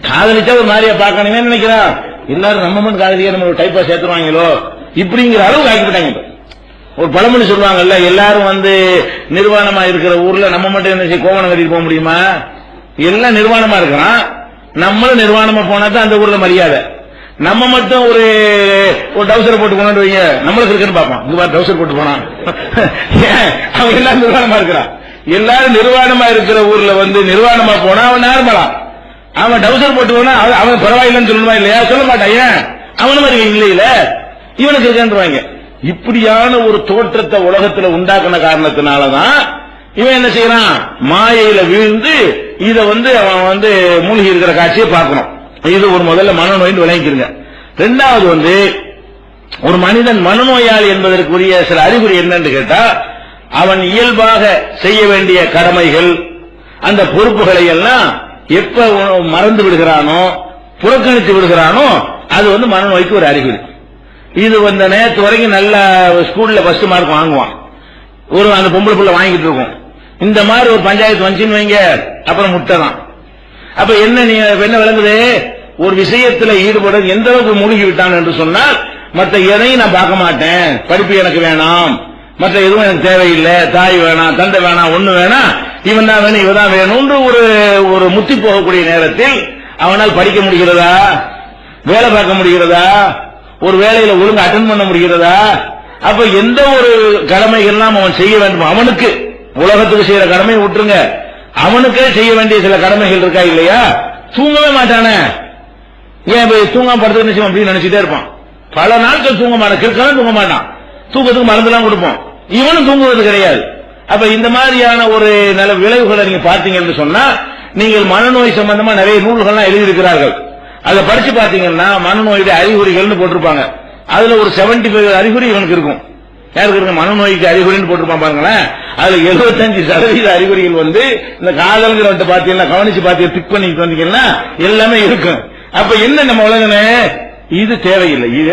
காதலிச்சா ஒரு மாதிரியா பார்க்கணுமே நினைக்கிறான். எல்லாரும் நம்ம மட்டும் காதலிக்க நம்ம ஒரு டைப்பா சேர்த்துருவாங்களோ இப்படிங்கிற அளவுக்கு ஆக்கிவிட்டாங்க. ஒரு பழமொழி சொல்லுவாங்கல்ல, எல்லாரும் நிர்வாணமா இருக்கிற ஊர்ல நம்ம மட்டும் என்ன செய்ய கோவணம் கட்டிட்டு போக முடியுமா? எல்லாம் நிர்வாணமா இருக்கிறான், நம்மளும் நிர்வாணமா போனா தான் அந்த ஊர்ல மரியாதை. நம்ம மட்டும் ஒரு டவுசர் போட்டு போனோம் வைங்க, நம்மளுக்கு இருக்குன்னு பார்ப்பான். இங்க டவுசர் போட்டு போனான், அவன் எல்லாம் நிர்வாணமா இருக்கிறான். எல்லாரும் நிர்வாணமா இருக்கிற ஊர்ல நிர்வாணமா போனா அவன் நார்மலா, அவன் டவுசர் போட்டு போனா அவன் பரவாயில்லைன்னு சொல்லணுமா இல்லையா? சொல்ல மாட்டான். ஏன்? அவன மாதிரி இல்லையில இவனுக்கு இருக்கான்றாங்க. இப்படியான ஒரு தோற்றத்தை உலகத்துல உண்டாக்குன காரணத்தினாலதான் இவன் என்ன செய்யறான், மாயையில வீழ்ந்து இத அவன் மூழ்கி இருக்கிற காட்சியை பார்க்கணும். இது ஒரு முதல்ல மனநோய் விளங்கிக்கிறங்க. ரெண்டாவது ஒரு மனிதன் மனநோயாளி என்பதற்குரிய சில அறிகுறி என்னன்னு கேட்டா, அவன் இயல்பாக செய்ய வேண்டிய கடமைகள் அந்த பொறுப்புகளை எல்லாம் எப்ப மறந்து விடுகிறானோ புறக்கணித்து விடுகிறானோ அது மனநோய்க்கு ஒரு அறிகுறி. இது நேற்று வரைக்கும் நல்ல ஸ்கூல்ல ஃபர்ஸ்ட் மார்க் வாங்குவான், ஒரு அந்த பொம்பளை புள்ள வாங்கிட்டு இருக்கும். இந்த மாதிரி ஒரு பஞ்சாயத்து வந்துச்சுன்னு வைங்க, அப்புறம் முட்டை தான். அப்ப என்ன விளங்குது, ஒரு விஷயத்துல ஈடுபட எந்த அளவுக்கு மூழ்கி விட்டான் என்று சொன்னால், மற்ற எதையும் நான் பார்க்க மாட்டேன், படிப்பு எனக்கு வேணாம், மற்ற எதுவும் எனக்கு தேவையில்லை, தாய் வேணாம், தந்தை வேணாம், ஒண்ணு வேணாம், இவன் தான் வேணும், இவன் தான் வேணும். ஒரு முத்தி போகக்கூடிய நேரத்தில் அவனால் படிக்க முடிகிறதா, வேலை பார்க்க முடிகிறதா, ஒரு வேலையில ஒழுங்கு அட்டென்ட் பண்ண முடிகிறதா? அப்ப எந்த ஒரு கடமைகள்லாம் அவன் செய்ய வேண்டும், அவனுக்கு உலகத்துக்கு செய்யற கடமையை விட்டுருங்க, அவனுக்கே செய்ய வேண்டிய சில கடமைகள் இருக்கா இல்லையா? தூங்கவே மாட்டானே, ஏன் தூங்காம படுத்து அப்படின்னு நினைச்சிட்டே இருப்பான். பல நாட்கள் தூங்க மாட்டான், கிற்காலம் தூங்க மாட்டான், தூக்கத்துக்கு மருந்தெல்லாம் கொடுப்போம், இவனும் தூங்குவது கிடையாது. அப்ப இந்த மாதிரியான ஒரு நல்ல விளைவுகளை நீங்க பார்த்தீங்கன்னு சொன்னா, நீங்கள் மனநோய் சம்பந்தமா நிறைய நூல்கள்லாம் எழுதியிருக்கிறார்கள். அதை படிச்சு பாத்தீங்கன்னா மனநோயுடைய அறிகுறிகள்னு போட்டிருப்பாங்க. அதுல ஒரு 75 அறிகுறி இவனுக்கு இருக்கும். யாருக்கு இருக்கு, மனநோய்க்கு அறிகுறின்னு போட்டிருப்பான் பாருங்களேன். அதுல 75% அறிகுறிகள் இந்த காதல்கிற பாத்தீங்கன்னா கவனிச்சு பாத்தீங்கன்னா டிக் பண்ணி வந்தீங்கன்னா எல்லாமே இருக்கும். அப்ப என்ன நம்ம உலகனே இது தேவையில்லை, இது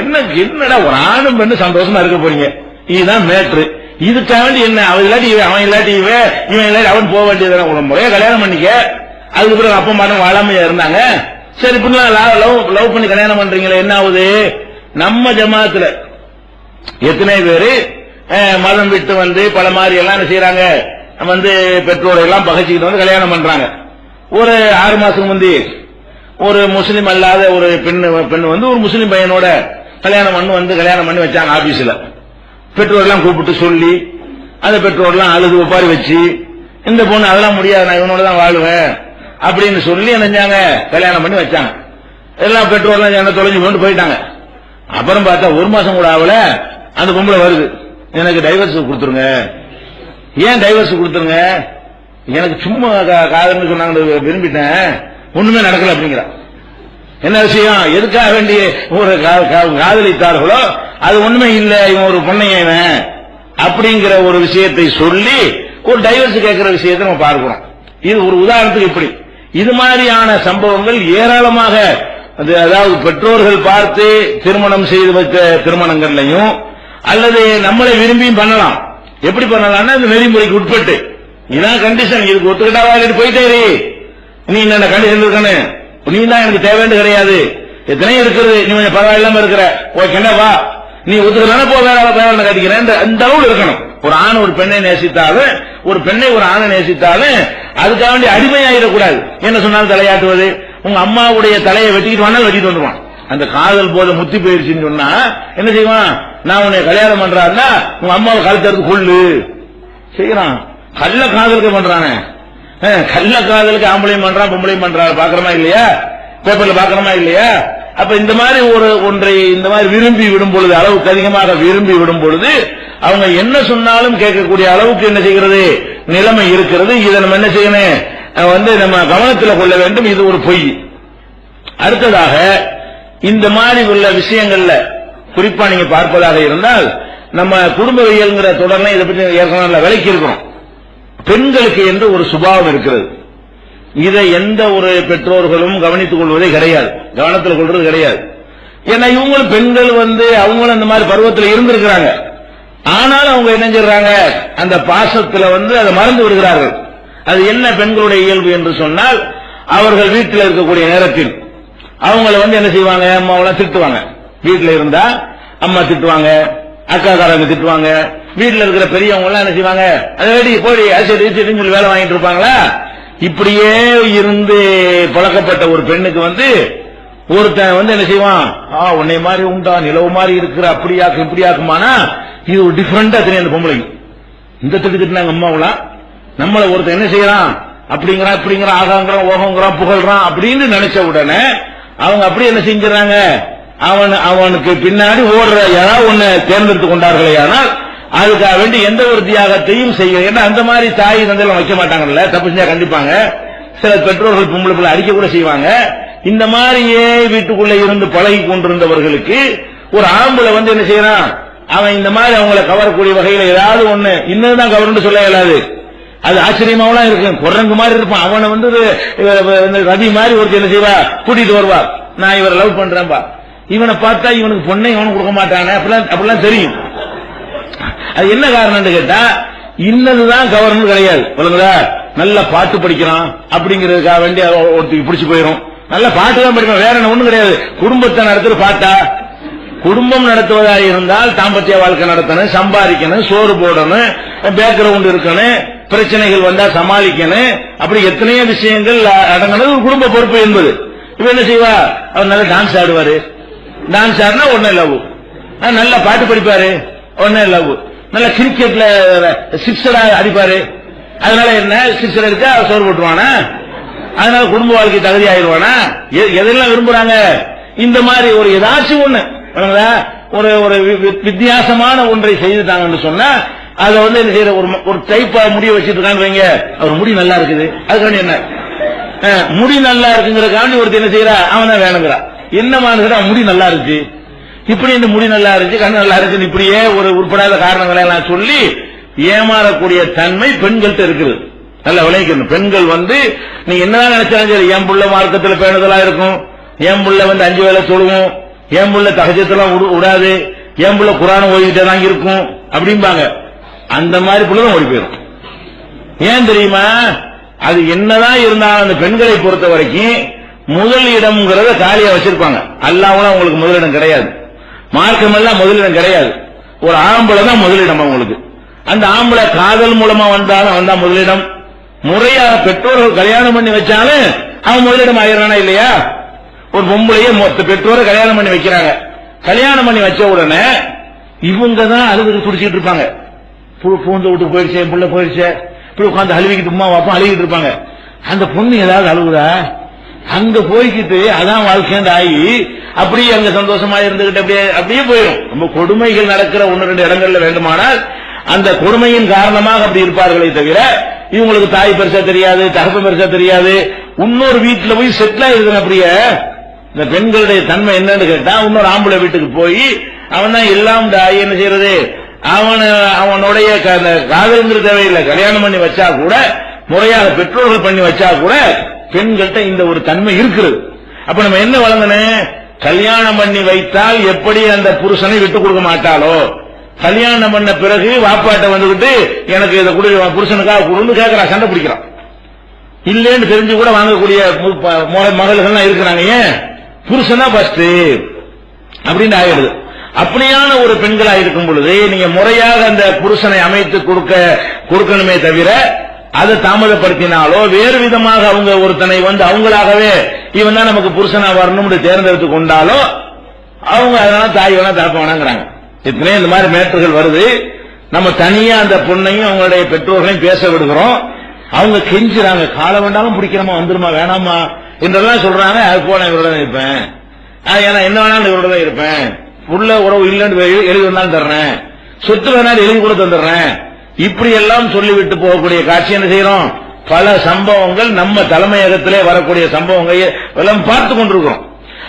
என்னடா ஒரு ஆணும் பெண்ணு சந்தோஷமா இருக்க போறீங்க, இதுதான் மேட்ரு. இதுக்காக வேண்டி என்ன அவன் இல்லாட்டி அவன் இல்லாட்டி இவன் இல்லாட்டி அவன் போக வேண்டியது, ஒரு முறையா கல்யாணம் பண்ணிக்க. அதுக்கு பிறகு அப்பா மாட்டம் வாழாமையா இருந்தாங்க, சரி இப்படிலாம் லவ் பண்ணி கல்யாணம் பண்றீங்களே, என்ன ஆகுது, நம்ம ஜமாத்துல எத்தனை பேரு மதம் விட்டு பல மாதிரி எல்லாம் என்ன செய்யறாங்க, பெற்றோரை எல்லாம் பகைச்சிக்கிட்டு கல்யாணம் பண்றாங்க. ஒரு 6 மாசத்துக்கு முந்தி ஒரு முஸ்லீம் அல்லாத ஒரு பெண் ஒரு முஸ்லீம் பையனோட கல்யாணம் பண்ணி வச்சாங்க ஆபீஸ்ல. பெற்றோர் எல்லாம் கூப்பிட்டு சொல்லி அந்த பெற்றோர் எல்லாம் அழுது ஒப்பாரி வச்சு, இந்த பொண்ணு அதெல்லாம் முடியாது, நான் இவனோட தான் வாழுவேன் அப்படின்னு சொல்லி நினைஞ்சாங்க, கல்யாணம் பண்ணி வச்சாங்க. எல்லாம் பெற்றோர்லாம் என்ன தொலைஞ்சு கொண்டு போயிட்டாங்க. அப்புறம் பார்த்தா 1 மாசம் கூட ஆகல, அந்த பொம்பளை வருது, எனக்கு டைவர்ஸ் கொடுத்துருங்க. ஏன் டைவர்ஸ் கொடுத்துருங்க, எனக்கு சும்மா காதல்னு சொன்னாங்க, விரும்பிட்டேன், ஒண்ணுமே நடக்கல அப்படிங்கிற. என்ன விஷயம், எதுக்காக வேண்டிய ஒரு காதலித்தார்களோ அது ஒண்ணுமே இல்ல, இவன் ஒரு பொண்ணையவன் அப்படிங்கிற ஒரு விஷயத்தை சொல்லி ஒரு டைவர்ஸ் கேட்கிற விஷயத்தை நம்ம பார்க்கிறோம். இது ஒரு உதாரணத்துக்கு இப்படி இது மாதிரியான சம்பவங்கள் ஏராளமாக, அதாவது பெற்றோர்கள் பார்த்து திருமணம் செய்து வைத்த திருமணங்கள்லையும் அல்லது நம்மளை விரும்பியும் பண்ணலாம். எப்படி பண்ணலாம்னா இந்த நெறிமுறைக்கு உட்பட்டு, இதான் கண்டிஷன், இதுக்கு ஒத்துக்கிட்டாவா போயிட்டே நீ என்ன கண்டிஷன் இருக்கனு, நீ தான் எனக்கு தேவைன்னு கிடையாது, எத்தனையும் இருக்கிறது, நீ கொஞ்சம் பரவாயில்லாம இருக்கிற, ஓகேவா, நீ ஒத்துக்கிறா போ, வேற கட்டிக்கிறேன், இந்த அளவு இருக்கணும். ஒரு ஆண் ஒரு பெண்ணை நேசித்தாலும் ஒரு பெண்ணை ஒரு ஆணை நேசித்தாலும் அதுக்காக வேண்டிய அடிமையாயிடக்கூடாது. என்ன சொன்னாலும் தலையாட்டுவது, உங்க அம்மாவுடைய தலையை வெட்டிக்கிட்டு வந்தாலும் வெட்டிட்டு வந்துருவான். அந்த காதல் போல முத்தி போயிருச்சுன்னு சொன்னா என்ன செய்வான், நான் உன்னை கல்யாணம் பண்றான்னா உங்க அம்மாவை கழுத்தறுத்து கொள்ளு செய்யறான். கள்ள காதலுக்கு பண்றானே, கள்ள காதலுக்கு ஆம்பளையும் பண்றான் பொம்பளையும் பண்றான், பாக்குறமா இல்லையா, பேப்பர்ல பாக்குறமா இல்லையா? அப்ப இந்த மாதிரி ஒன்றை இந்த மாதிரி விரும்பி விடும் பொழுது, அளவுக்கு அதிகமாக விரும்பி விடும் பொழுது அவங்க என்ன சொன்னாலும் கேட்கக்கூடிய அளவுக்கு என்ன செய்கிறது நிலைமை இருக்கிறது. இதை நம்ம என்ன செய்யணும், நம்ம கவனத்தில் கொள்ள வேண்டும். இது ஒரு பொய். அடுத்ததாக இந்த மாதிரி உள்ள விஷயங்கள்ல குறிப்பா நீங்க பார்ப்பதாக இருந்தால், நம்ம குடும்பவியல்ங்கிற தொடர்ல இதை பற்றி ஏற்கனவே விளக்கி இருக்கிறோம். பெண்களுக்கு என்று ஒரு சுபாவம் இருக்கிறது. இதை எந்த ஒரு பெற்றோர்களும் கவனித்துக் கொள்வதே கிடையாது, கவனத்தில் கொள்வது கிடையாது. ஏன்னா இவங்களும் பெண்கள் அவங்களும் அந்த மாதிரி பருவத்தில் இருந்திருக்கிறாங்க. ஆனாலும் அவங்க என்ன செய்றாங்க, அந்த பாசத்துல அதை மறந்து விடுகிறார்கள். அது என்ன பெண்களுடைய இயல்பு என்று சொன்னால், அவர்கள் வீட்டில் இருக்கக்கூடிய நேரத்தில் அவங்கள என்ன செய்வாங்க, அம்மாவெல்லாம் திட்டுவாங்க. வீட்டில் இருந்தா அம்மா திட்டுவாங்க, அக்காக்காரங்க திட்டுவாங்க, வீட்டில் இருக்கிற பெரியவங்க எல்லாம் என்ன செய்வாங்க, அதை போடி அரிசி சொல்லி வேலை வாங்கிட்டு இருப்பாங்களா. இப்படியே இருந்து பழக்கப்பட்ட ஒரு பெண்ணுக்கு ஒருத்தன் என்ன செய்வான், உன்னை மாதிரி உண்டா, நிலவு மாதிரி இருக்கிற, அப்படியாக்கு இப்படியாக்குமானா, இது ஒரு டிஃபரெண்டா தெரியும் அந்த பொம்பளைக்கு. இந்த திட்டுனாங்க அம்மாவெல்லாம், நம்மள ஒருத்தன் என்ன செய்யறான், அப்படிங்கிறான் இப்படிங்கிறான், ஆகாங்கிறான் ஓகங்கிறான் புகழ்றான் அப்படின்னு நினைச்ச உடனே அவங்க அப்படி என்ன செஞ்சாங்க, அவனுக்கு பின்னாடி ஓடுற யாராவது ஒண்ணு தேர்ந்தெடுத்து கொண்டார்களே, ஆனால் அதுக்காக வேண்டி எந்த ஒரு தியாகத்தையும் செய்ய. ஏன்னா அந்த மாதிரி தாய் தந்தையெல்லாம் வைக்க மாட்டாங்கல்ல, தப்பு செஞ்சா கண்டிப்பாங்க. சில பெற்றோர்கள் பொம்பளை பிள்ளை அடிக்க கூட செய்வாங்க. இந்த மாதிரியே வீட்டுக்குள்ள இருந்து பழகி கொண்டிருந்தவர்களுக்கு ஒரு ஆம்பளை என்ன செய்யறான், அவன் இந்த மாதிரி அவங்களை கவரக்கூடிய வகையில ஏதாவது ஒண்ணு இன்னதான் கவர்ன்னு சொல்ல இயலாது. அது ஆச்சரியமாவெல்லாம் இருக்கு. குரங்கு மாதிரி இருப்பான். அவனை ரதி மாதிரி ஒரு என்ன செய்வா, கூட்டிட்டு வருவா, நான் இவரை லவ் பண்றேன்பா. இவனை பார்த்தா இவனுக்கு பொண்ணை இவனுக்கு கொடுக்க மாட்டானே அப்படிலாம் தெரியும். அது என்ன காரணம் கேட்டா, இன்னதுதான் கவர்னு கிடையாது. நல்ல பாட்டு படிக்கிறான் அப்படிங்கிறதுக்காக வேண்டி ஒருத்தருக்கு பிடிச்சு போயிடும். நல்ல பாட்டு தான் படிப்பான், வேற ஒண்ணும் கிடையாது. குடும்பத்தை நடத்துற பாட்டா, குடும்பம் நடத்துவதாக இருந்தால் தாம்பத்திய வாழ்க்கை நடத்தணும், சம்பாதிக்கணும், சோறு போடணும், பேக்ரவுண்ட் இருக்கணும், பிரச்சனைகள் வந்தா சமாளிக்கணும், அப்படி எத்தனையோ விஷயங்கள் அடங்கினது ஒரு குடும்ப பொறுப்பு என்பது. இப்ப என்ன செய்வா, அவர் நல்லா டான்ஸ் ஆடுவாரு, டான்ஸ் ஆடுனா உடனே லவ். நல்லா பாட்டு படிப்பாரு, உடனே லவ். நல்லா கிரிக்கெட்ல சிக்ஸரா அடிப்பாரு, அதனால என்ன சிக்ஸர் அடிச்சா சோறு போட்டுருவானா, அதனால குடும்ப வாழ்க்கை தகுதி ஆயிடுவானா. எதெல்லாம் விரும்புறாங்க, இந்த மாதிரி ஒரு ஏதாச்சும் ஒண்ணு ஒரு ஒரு வித்தியாசமான ஒன்றை செய்துட்டாங்கன்னு சொன்னா அதை என்ன செய்யற, ஒரு டைப்பா முடிய வச்சிட்டு இருக்காங்க. அவர் முடி நல்லா இருக்குது, அதுக்காண்டி என்ன முடி நல்லா இருக்குங்கிறக்காண்டி ஒருத்தர் என்ன செய்யறா, அவன் தான் வேணுங்கிறா. என்னமான முடி நல்லா இருக்கு, இப்படி இந்த முடி நல்லா இருக்கு, கண்ணு நல்லா இருக்குன்னு இப்படியே ஒரு உட்படாத காரணங்களை எல்லாம் சொல்லி ஏமாறக்கூடிய தன்மை பெண்கள்கிட்ட இருக்குது. நல்லா விளைவிக்கணும். பெண்கள் நீ என்னதான் நினைச்சாலும் சரி, என் புள்ள மார்க்கத்தில் பேணுதலா இருக்கும், என் புள்ள 5 வேளை தொழுவும், என் புள்ள தகஜத்தெல்லாம் விடாது, என் புள்ள குரான் ஓடிக்கிட்டே தான் இருக்கும் அப்படிம்பாங்க. அந்த மாதிரி புள்ளதான் ஓடி போயிடும். ஏன் தெரியுமா, அது என்னதான் இருந்தாலும் அந்த பெண்களை பொறுத்த வரைக்கும் முதல் இடம்ங்கிறத காலியா வச்சிருப்பாங்க. அல்லாஹ்வுல உங்களுக்கு முதலிடம் கிடையாது, மார்க்கம் எல்லாம் முதலிடம் கிடையாது. ஒரு ஆம்பளை தான் முதலிடம் அவங்களுக்கு. அந்த ஆம்பளை காதல் மூலமா வந்தாலும் அவன் தான் முதலிடம். முறையாக பெற்றோர்கள் கல்யாணம் பண்ணி வச்சாலும் அவன் முதலிடம் ஆயிரானா இல்லையா. ஒரு பொம்பளையே பெற்றோரை கல்யாணம் பண்ணி வைக்கிறாங்க, கல்யாணம் பண்ணி வச்ச உடனே இவங்க தான் அழுது துடிச்சிட்டு இருப்பாங்க. பூந்த வீட்டுக்கு போயிடுச்சு, புள்ள போயிடுச்சு, இப்படி உட்காந்து அழுவிக்கிட்டு உமா வாப்பா அழுகிட்டு இருப்பாங்க. அந்த பொண்ணு ஏதாவது அழுகுதா, அங்க போய்கிட்டு அதான் வாழ்க்கையாண்டு ஆகி அப்படியே அங்க சந்தோஷமா இருந்துகிட்டு அப்படியே போயிடும். ரொம்ப கொடுமைகள் நடக்கிற 1-2 இடங்கள்ல வேண்டுமானால் அந்த கொடுமையின் காரணமாக அப்படி இருப்பார்களே தவிர இவங்களுக்கு தாய் பெருசா தெரியாது, தகப்பு பெருசா தெரியாது. இன்னொரு வீட்டுல போய் செட்டில் ஆயிருக்காங்க. அப்படியே இந்த பெண்களுடைய தன்மை என்னன்னு கேட்டா, இன்னொரு ஆம்பளை வீட்டுக்கு போய் அவன் தான் எல்லாம் என்ன செய்யறது, அவனுடைய காதல்ங்கிற தேவையில்லை, கல்யாணம் பண்ணி வச்சா கூட, முறையாக பெற்றோர்கள் பண்ணி வச்சா கூட பெண்கள்கிட்ட இந்த ஒரு தன்மை இருக்கிறது. அப்ப நம்ம என்ன வழங்கணும், கல்யாணம் பண்ணி வைத்தால் எப்படி அந்த புருஷனை விட்டு கொடுக்க மாட்டாளோ, கல்யாணம் பண்ண பிறகு வாப்பாட்ட வந்துகிட்டு எனக்கு இதை புருஷனுக்காக கொடுன்னு கேட்கறா, சண்டை பிடிக்கிறான். இல்லன்னு தெரிஞ்சு கூட வாங்கக்கூடிய மகள்கள் இருக்கிறாங்க. ஏன், புருஷனா பஸ்ட் அப்படின்னு ஆயிடுது. அப்படியான ஒரு பெண்களா இருக்கும் பொழுது நீங்க முறையாக அந்த புருஷனை அமைத்து கொடுக்கணுமே தவிர அதை தாமதப்படுத்தினாலோ வேறு விதமாக அவங்க ஒருத்தனை அவங்களாகவே இவன் தான் நமக்கு புருஷனா வரணும்னு தேர்ந்தெடுத்து கொண்டாலோ அவங்க அதனால தாய் வேணா தரப்ப வேணாங்கிறாங்க. இத்தனை இந்த மாதிரி மேட்டர்கள் வருது. நம்ம தனியா அந்த பொண்ணையும் அவங்களுடைய பெற்றோர்களையும் பேச விடுகிறோம். அவங்க கெஞ்சுறாங்க, கால வேண்டாலும் பிடிக்கிறமா, வந்துருமா, வேணாமா என்றெல்லாம் சொல்றாங்க. அது போன இவரோட தான் இருப்பேன், ஏன்னா என்ன வேணாலும் இவரோட தான் இருப்பேன், புள்ள உறவு இல்லைன்னு எழுதி வந்தாலும் தர்றேன், சொத்து வேணாலும் எழுதி கூட தந்துடுறேன், இப்படி எல்லாம் சொல்லிவிட்டு போகக்கூடிய காட்சி என்ன செய்யறோம். பல சம்பவங்கள் நம்ம தலைமையகத்திலே வரக்கூடிய சம்பவங்கள் எல்லாம் பார்த்து கொண்டிருக்கிறோம்.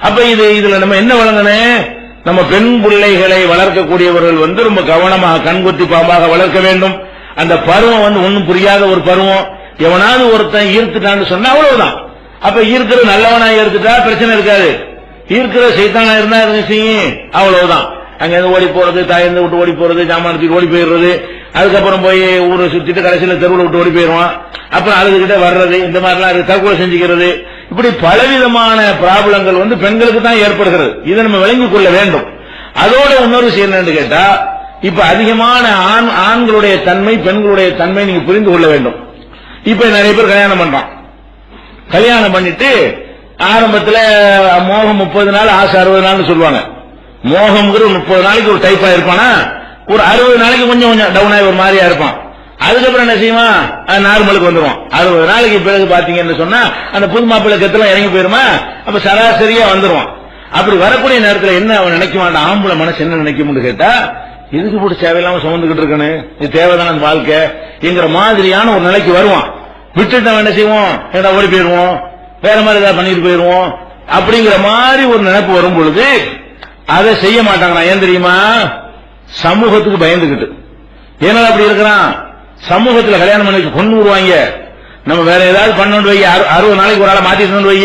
அப்ப இதுல நம்ம என்ன வழங்கணும், நம்ம பெண் பிள்ளைகளை வளர்க்கக்கூடியவர்கள் ரொம்ப கவனமாக கண்குத்தி பாம்பாக வளர்க்க வேண்டும். அந்த பருவம் ஒன்னும் புரியாத ஒரு பருவம். எவனாவது ஒருத்தன் ஈர்த்துட்டான்னு சொன்னா அவ்வளவுதான். அப்ப ஈர்க்கிற நல்லவனா ஈர்த்துட்டா பிரச்சனை இருக்காது, ஈர்க்கிற சைத்தானா இருந்தா செய்யும், அவ்வளவுதான். அங்க இருந்து ஓடி போறது, தாயிருந்து விட்டு ஓடி போறது, ஜாமானத்துக்கு ஓடி போயிடுறது, அதுக்கப்புறம் போய் ஊரை சுத்திட்டு கடைசியில தெருவில் விட்டு ஓடி போயிடுவான், அப்புறம் அழுதுகிட்ட வர்றது, இந்த மாதிரிலாம் தற்கொலை செஞ்சுக்கிறது, இப்படி பலவிதமான ப்ராப்ளங்கள் பெண்களுக்கு தான் ஏற்படுகிறது. இதை நம்ம விளங்கிக் கொள்ள வேண்டும். அதோட இன்னொரு விஷயம் என்னன்னு கேட்டா, இப்ப அதிகமான ஆண்களுடைய தன்மை பெண்களுடைய தன்மை நீங்க புரிந்து கொள்ள வேண்டும். இப்ப நிறைய பேர் கல்யாணம் பண்றான், கல்யாணம் பண்ணிட்டு ஆரம்பத்தில் மோகம் 30 நாள், ஆசை 60 நாள் சொல்லுவாங்க. மோகம்ங்கிற 30 நாளைக்கு ஒரு டைப்பா இருப்பானா, ஒரு 60 நாளைக்கு கொஞ்சம் கொஞ்சம் டவுன் ஆகி ஒரு மாதிரியா இருப்பான். அதுக்கப்புறம் என்ன செய்வான், நார்மலுக்கு வந்துருவான். 60 நாளைக்கு பிறகு பாத்தீங்கன்னு சொன்னா அந்த புது மாப்பிள்ளை கெத்தெல்லாம் இறங்கி போயிருமா, அப்ப சராசரியா வந்துருவான். அப்படி வரக்கூடிய நேரத்தில் என்ன அவன் நினைக்க மாட்டான், ஆம்பளை மனசு என்ன நினைக்கும்னு கேட்டா, இதுக்கு போட்டு தேவையில்லாம சுமந்துகிட்டு இருக்கனு, இது தேவைதான வாழ்க்கை என்கிற மாதிரியான ஒரு நிலைக்கு வருவான். விட்டுட்டு அவன் என்ன செய்வோம், ஏதாவது ஓடி போயிருவோம், வேற மாதிரி ஏதாவது பண்ணிட்டு போயிருவோம் அப்படிங்கிற மாதிரி ஒரு நினைப்பு வரும் பொழுது அதை செய்ய மாட்டாங்க. ஏன் தெரியுமா, சமூகத்துக்கு பயந்துகிட்டு. ஏன்னா அப்படி இருக்கிறான், சமூகத்தில் கல்யாணம் பண்ணி கொண்டு வருவாங்க. நம்ம வேற ஏதாவது பண்ணு வை, 60 நாளைக்கு ஒரு ஆளை மாத்திட்டு வை,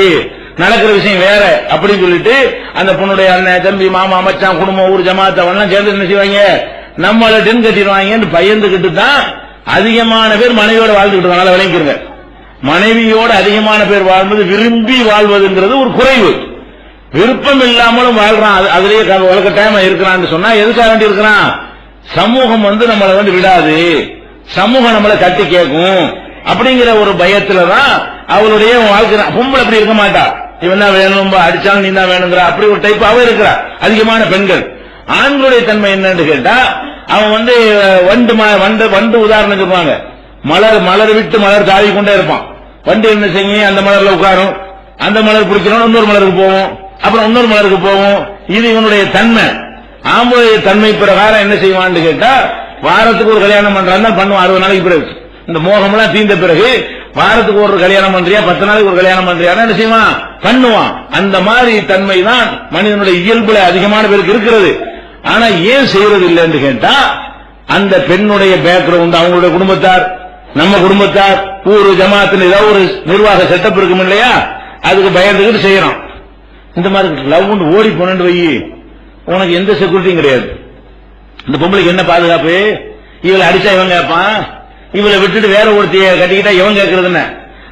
நடக்கிற விஷயம் வேற அப்படின்னு சொல்லிட்டு அந்த பொண்ணுடைய அண்ணன் தம்பி மாமா மச்சான் குடும்பம் ஊர் ஜமாத்தவெல்லாம் சேர்ந்து என்ன செய்வாங்க, நம்மள டென் கட்டிடுவாங்க பயந்துகிட்டு தான் அதிகமான பேர் மனைவியோட வாழ்ந்துகிட்டு இருக்காங்க. விளங்கிருங்க, மனைவியோட அதிகமான பேர் வாழ்வது விரும்பி வாழ்வதுங்கிறது ஒரு குறைவு. விருப்பம் இல்லாமலும் வாழ்றான், அதுலயே வழக்க டைம் இருக்கிறான்னு சொன்னா எதுக்காக வேண்டி இருக்கிறான், சமூகம் நம்மளை விடாது, சமூகம் நம்மளை தட்டி கேட்கும் அப்படிங்கிற ஒரு பயத்துலதான் அவளுடைய வாழ்க்கை. பொம்பளை அப்படி இருக்க மாட்டா, இவன் தான் வேணும் அடிச்சாலும் நீ தான் வேணுங்கிற அப்படி ஒரு டைப் அவ இருக்கிறா. அதிகமான பெண்கள். ஆண்களுடைய தன்மை என்னன்னு கேட்டா, அவன் வண்டு உதாரணம் சொல்லுவாங்க, மலர் விட்டு மலர் தாவி கொண்டே இருப்பான். வண்டு என்ன செய்யும், அந்த மலர்ல உட்காரும், அந்த மலர் பிடிக்கிறோம், இன்னொரு மலருக்கு போவோம், அப்புறம் இன்னொரு மலருக்கு போவோம். இது இவனுடைய தன்மை. ஆம்பளுடைய தன்மை பிரகாரம் என்ன செய்வான்னு கேட்டா, வாரத்துக்கு ஒரு கல்யாணம் பண்றான் பண்ணுவான். 60 நாளைக்கு பிறகு இந்த மோகம்லாம் தீர்ந்த பிறகு வாரத்துக்கு ஒரு கல்யாணம் பண்றியா, 10 நாளைக்கு ஒரு கல்யாணம் பண்றியா என்ன செய்வான், பண்ணுவான். அந்த மாதிரி தன்மை தான் மனிதனுடைய இயல்புல அதிகமான பேருக்கு இருக்கிறது. ஆனா ஏன் செய்யறது இல்லைன்னு கேட்டா, அந்த பெண்ணுடைய பேக்ரவுண்ட், அவங்களுடைய குடும்பத்தார், நம்ம குடும்பத்தார், ஊரு ஜமாத்தின் ஏதாவது ஒரு நிர்வாக செட்டப் இருக்கும் இல்லையா, அதுக்கு பயந்துகிட்டு செய்யறோம். இந்த மாதிரி லவ் ஓடி போனு வை, உனக்கு எந்த செக்யூரிட்டியும் கிடையாது. இந்த பொம்பளைக்கு என்ன பாதுகாப்பு, இவளை அடிச்சா இவன் கேட்பான், இவளை விட்டுட்டு வேற ஒருத்தைய கட்டிக்கிட்டா இவன் கேட்கறது என்ன.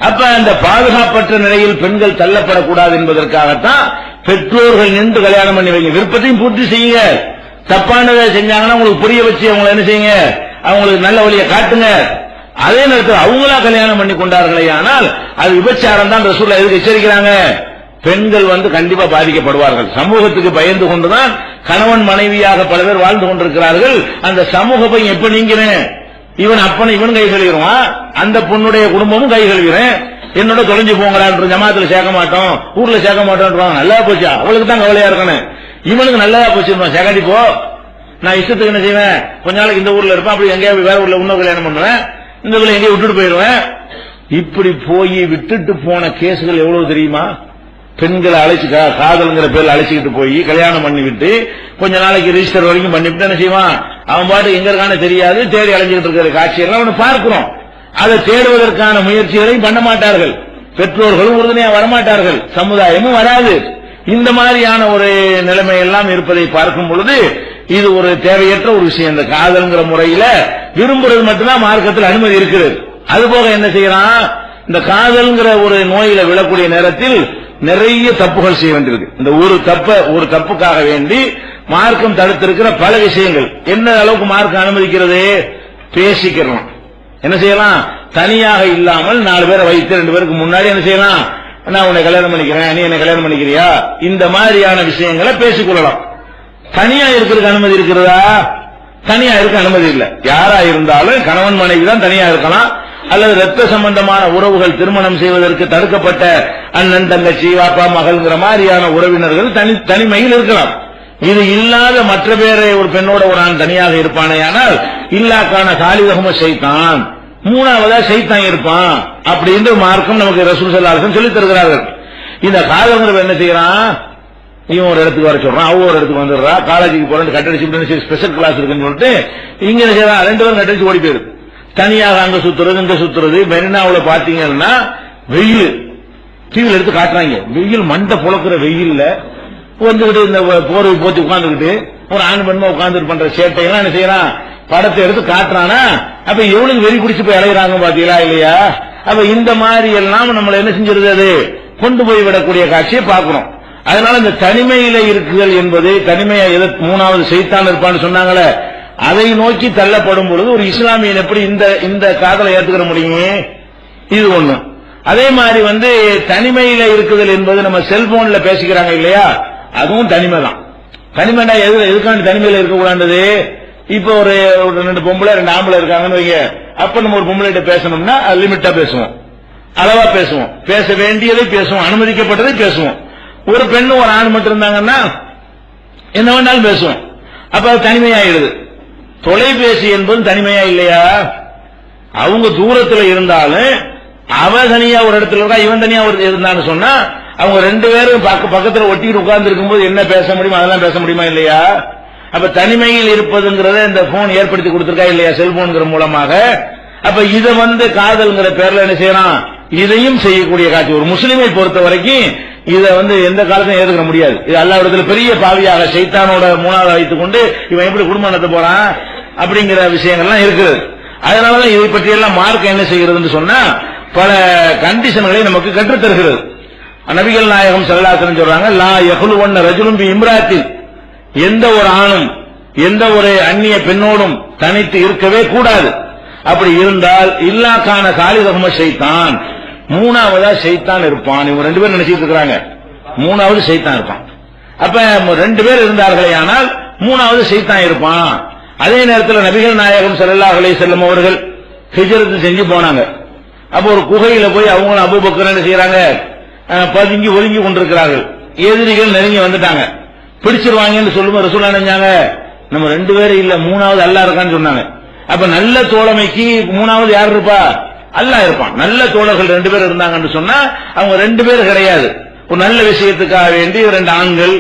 அப்ப அந்த பாதுகாப்பற்ற நிலையில் பெண்கள் தள்ளப்படக்கூடாது என்பதற்காகத்தான் பெற்றோர்கள் நின்று கல்யாணம் பண்ணி வைங்க. விருப்பத்தையும் பூர்த்தி செய்யுங்க. தப்பானதை செஞ்சாங்கன்னா உங்களுக்கு புரிய வச்சு அவங்களை என்ன செய்யுங்க, அவங்களுக்கு நல்ல வழியை காட்டுங்க. அதே நேரத்தில் அவங்களா கல்யாணம் பண்ணி கொண்டார்களே ஆனால் அது விபச்சாரம் தான். ரசூலுல்லாஹ் எதுக்கு எச்சரிக்கிறாங்க, பெண்கள் கண்டிப்பா பாதிக்கப்படுவார்கள். சமூகத்துக்கு பயந்து கொண்டுதான் கணவன் மனைவியாக பல பேர் வாழ்ந்து கொண்டிருக்கிறார்கள். அந்த சமூக பையன் எப்ப நீங்கிறேன், இவன் அப்பனை இவன் கை கழுவிடுவான், அந்த பொண்ணுடைய குடும்பமும் கை கழுவிறேன், என்னோட தொலைஞ்சு போங்களான், ஜமாத்துல சேர்க்க மாட்டோம், ஊர்ல சேர்க்க மாட்டோம். நல்லா போச்சு, அவளுக்கு தான் கவலையா இருக்கணும். இவனுக்கு நல்லதா போச்சு, சேகாண்டி போ, நான் இஷ்டத்துக்கு என்ன செய்வேன், கொஞ்ச நாளைக்கு இந்த ஊர்ல இருப்பேன், அப்படி எங்கேயாவது வேற ஊர்ல இன்னொரு கல்யாணம் பண்ணுவேன், இந்த ஊர்ல எங்கேயும் விட்டுட்டு போயிடுவேன். இப்படி போய் விட்டுட்டு போன கேசுகள் எவ்வளவு தெரியுமா. பெண்களை அழைச்சு காதல்ங்கிற பேர்ல அழைச்சிக்கிட்டு போய் கல்யாணம் பண்ணிவிட்டு கொஞ்ச நாளைக்கு ரிஜிஸ்டர் வரைக்கும் பண்ணிவிட்டு என்ன செய்வான், அவன் பாட்டு எங்க இருக்கான தெரியாது, தேடி அலைஞ்சிட்டு இருக்கிற காட்சியெல்லாம் அவனை பார்க்கிறோம். அதை தேடுவதற்கான முயற்சிகளையும் பண்ண மாட்டார்கள், பெற்றோர்களும் உறுதுணையா வரமாட்டார்கள், சமுதாயமும் வராது. இந்த மாதிரியான ஒரு நிலைமை எல்லாம் இருப்பதை பார்க்கும் பொழுது இது ஒரு தேவையற்ற ஒரு விஷயம். இந்த காதல்ங்கிற முறையில விரும்புறது மட்டும்தான் மார்க்கத்தில் அனுமதி இருக்கிறது. அதுபோக என்ன செய்யறான், இந்த காதல்ங்கிற ஒரு நோயில விழக்கூடிய நேரத்தில் நிறைய தப்புகள் செய்ய வேண்டியிருக்கு. இந்த ஒரு தப்புக்காக வேண்டி மார்க்கம் தடுத்திருக்கிற பல விஷயங்கள். என்ன அளவுக்கு மார்க்கம் அனுமதிக்கிறது, பேசிக்கிறோம். என்ன செய்யலாம், தனியாக இல்லாமல் 4 பேரை வைத்து 2 பேருக்கு முன்னாடி என்ன செய்யலாம், நான் உன்னை கல்யாணம் பண்ணிக்கிறேன், நீ என்ன கல்யாணம் பண்ணிக்கிறியா, இந்த மாதிரியான விஷயங்களை பேசிக்கொள்ளலாம். தனியா இருக்கிறதுக்கு அனுமதி இருக்கிறதா, தனியா இருக்க அனுமதி இல்லை. யாரா இருந்தாலும் கணவன் மனைவி தான் தனியா இருக்கலாம். அல்லது ரத்த சம்பந்தமான உறவுகள் திருமணம் செய்வதற்கு தடுக்கப்பட்ட அண்ணன் தங்கச்சி வாப்பா மகள்ங்கிற மாதிரியான உறவினர்கள் தனிமையில் இருக்கலாம். இது இல்லாத மற்ற பேரை ஒரு பெண்ணோட ஒரு ஆண் தனியாக இருப்பானே ஆனால் இல்லாக்கான சாலிதகம சைத்தான், 3வதா சைத்தான் இருப்பான் அப்படின்ற மார்க்கம் நமக்கு ரசூல் ஸல்லல்லாஹு அலைஹி வஸல்லம் சொல்லித் தருகிறார்கள். இந்த காதல்ங்கிறவன் என்ன செய்யறான், இவன் ஒரு இடத்துக்கு வர சொல்றான், அவ ஒரு இடத்துக்கு வந்துடுறா, காலேஜுக்கு போறேன் கட்டடிச்சு ஸ்பெஷல் கிளாஸ் இருக்குன்னு சொல்லிட்டு இங்க என்ன செய்யறான், 2 பேரும் கட்டடிச்சு ஓடி போயிரு. தனியாக அங்க சுத்துறது இங்க சுத்துறது. மெரினாவுல பாத்தீங்கன்னா வெயில் டிவில எடுத்து காட்டுறாங்க, வெயில் மண்டை புழக்கிற வெயில்ல வந்துகிட்டு இந்த போர்வை போத்தி உட்கார்ந்துகிட்டு ஒரு ஆண் பெண்மா உட்கார்ந்து பண்ற சேட்டையெல்லாம் என்ன செய்யறான், படத்தை எடுத்து காட்டுறானா. அப்ப எவ்வளவு வெறி குடிச்சு போய் அலைகிறாங்க பாத்தீங்களா இல்லையா. அப்ப இந்த மாதிரி எல்லாம் நம்மள என்ன செஞ்சிருது, அது கொண்டு போய் விடக்கூடிய காட்சியை பார்க்கிறோம். அதனால இந்த தனிமையில இருக்குதல் என்பது, தனிமையை 3வது சைத்தான் இருப்பான்னு சொன்னாங்களே, அதை நோக்கி தள்ளப்படும் பொழுது ஒரு இஸ்லாமியன் எப்படி இந்த காதலை ஏத்துக்கிற முடியும், இது ஒண்ணு. அதே மாதிரி தனிமையில இருக்குதல் என்பது நம்ம செல்போன்ல பேசிக்கிறாங்க இல்லையா, அதுவும் தனிமை தான். தனிமைனா எதுக்காண்டி தனிமையில இருக்கக்கூடாது, இப்ப ஒரு 2 பொம்பளை 2 ஆம்பளை இருக்காங்கன்னு வைங்க, அப்ப நம்ம ஒரு பொம்பளை பேசணும்னா லிமிட்டா பேசுவோம், அளவா பேசுவோம், பேச வேண்டியதை பேசுவோம், அனுமதிக்கப்பட்டதை பேசுவோம். ஒரு பெண்ணு ஒரு ஆண் மட்டும் இருந்தாங்கன்னா என்ன வேணாலும் பேசுவோம். அப்ப அது தனிமையாயிடுது. தொலைபேசி என்பது தனிமையா இல்லையா? அவங்க தூரத்துல இருந்தாலும் அவ தனியா ஒரு இடத்துல இருக்கா, இவன் தனியா ஒரு இருந்தான்னு சொன்னா அவங்க ரெண்டு பேரும் பக்கத்துல ஒட்டிட்டு உட்கார்ந்து இருக்கும்போது என்ன பேச முடியுமா, அதெல்லாம் பேச முடியுமா இல்லையா? அப்ப தனிமையில் இருப்பதுங்கிறத இந்த போன் ஏற்படுத்தி கொடுத்திருக்கா இல்லையா, செல்போன்கிற மூலமாக. அப்ப இத காதல்ங்கிற பேர்ல என்ன செய்யறான், இதையும் செய்யக்கூடிய காட்சி. ஒரு முஸ்லிமை பொறுத்த வரைக்கும் இத எந்த காலத்தையும் ஏற்றுக்க முடியாது. இது அல்லாஹ்விடத்துல பெரிய பாவியாக சைத்தானோட மூணாவது வைத்துக் கொண்டு இவன் எப்படி குடும்பம் நடத்த போறான் அப்படிங்கிற விஷயங்கள்லாம் இருக்குது. அதனாலதான் இதை பற்றி எல்லாம் மார்க்கம் என்ன செய்கிறதுன்னு சொன்னா பல கண்டிஷன்களை நமக்கு கற்றுத் தருகிறது. நபிகள் நாயகம் ஸல்லல்லாஹு அலைஹி வஸல்லம் சொல்றாங்க, லா யஹ்லுவன்ன ரஜுலுன் பி இம்ராத்தின், எந்த ஒரு ஆணும் எந்த ஒரு அந்நிய பெண்ணோடும் தனித்து இருக்கவே கூடாது. அப்படி இருந்தால் இல்லா கான காலிதஹும ஷைத்தான், மூணாவதா ஷைத்தான் இருப்பான். இவங்க ரெண்டு பேரும் நினைச்சிட்டு இருக்காங்க, மூணாவது ஷைத்தான் இருப்பான். அப்ப ரெண்டு பேர் இருந்தார்களே ஆனால் மூணாவது ஷைத்தான் இருப்பான். அதே நேரத்தில் நபிகள் நாயகம் ஸல்லல்லாஹு அலைஹி வஸல்லம் அவர்கள் ஹிஜ்ரத் செஞ்சு போனாங்க. அப்ப ஒரு குகையில போய் அவங்க அபூபக்கர் என்ன செய்யறாங்க, பதுங்கி ஒதுங்கி கொண்டிருக்கிறார்கள். எதிரிகள் நெருங்கி வந்துட்டாங்க, பிடிச்சிருவாங்கன்னு சொல்லும்போது ரசூலுல்லாஹ் நினைச்சாங்க, நம்ம ரெண்டு பேரும் இல்ல மூணாவது அல்லாஹ் இருக்கான்னு சொன்னாங்க. அப்ப நல்ல தோழமைக்கு மூணாவது யார் இருப்பா, அல்லாஹ் இருப்பான். நல்ல தோழர்கள் ரெண்டு பேர் இருந்தாங்கன்னு சொன்னா அவங்க ரெண்டு பேரும் கிடையாது. ஒரு நல்ல விஷயத்துக்காக வேண்டி ரெண்டு ஆண்கள்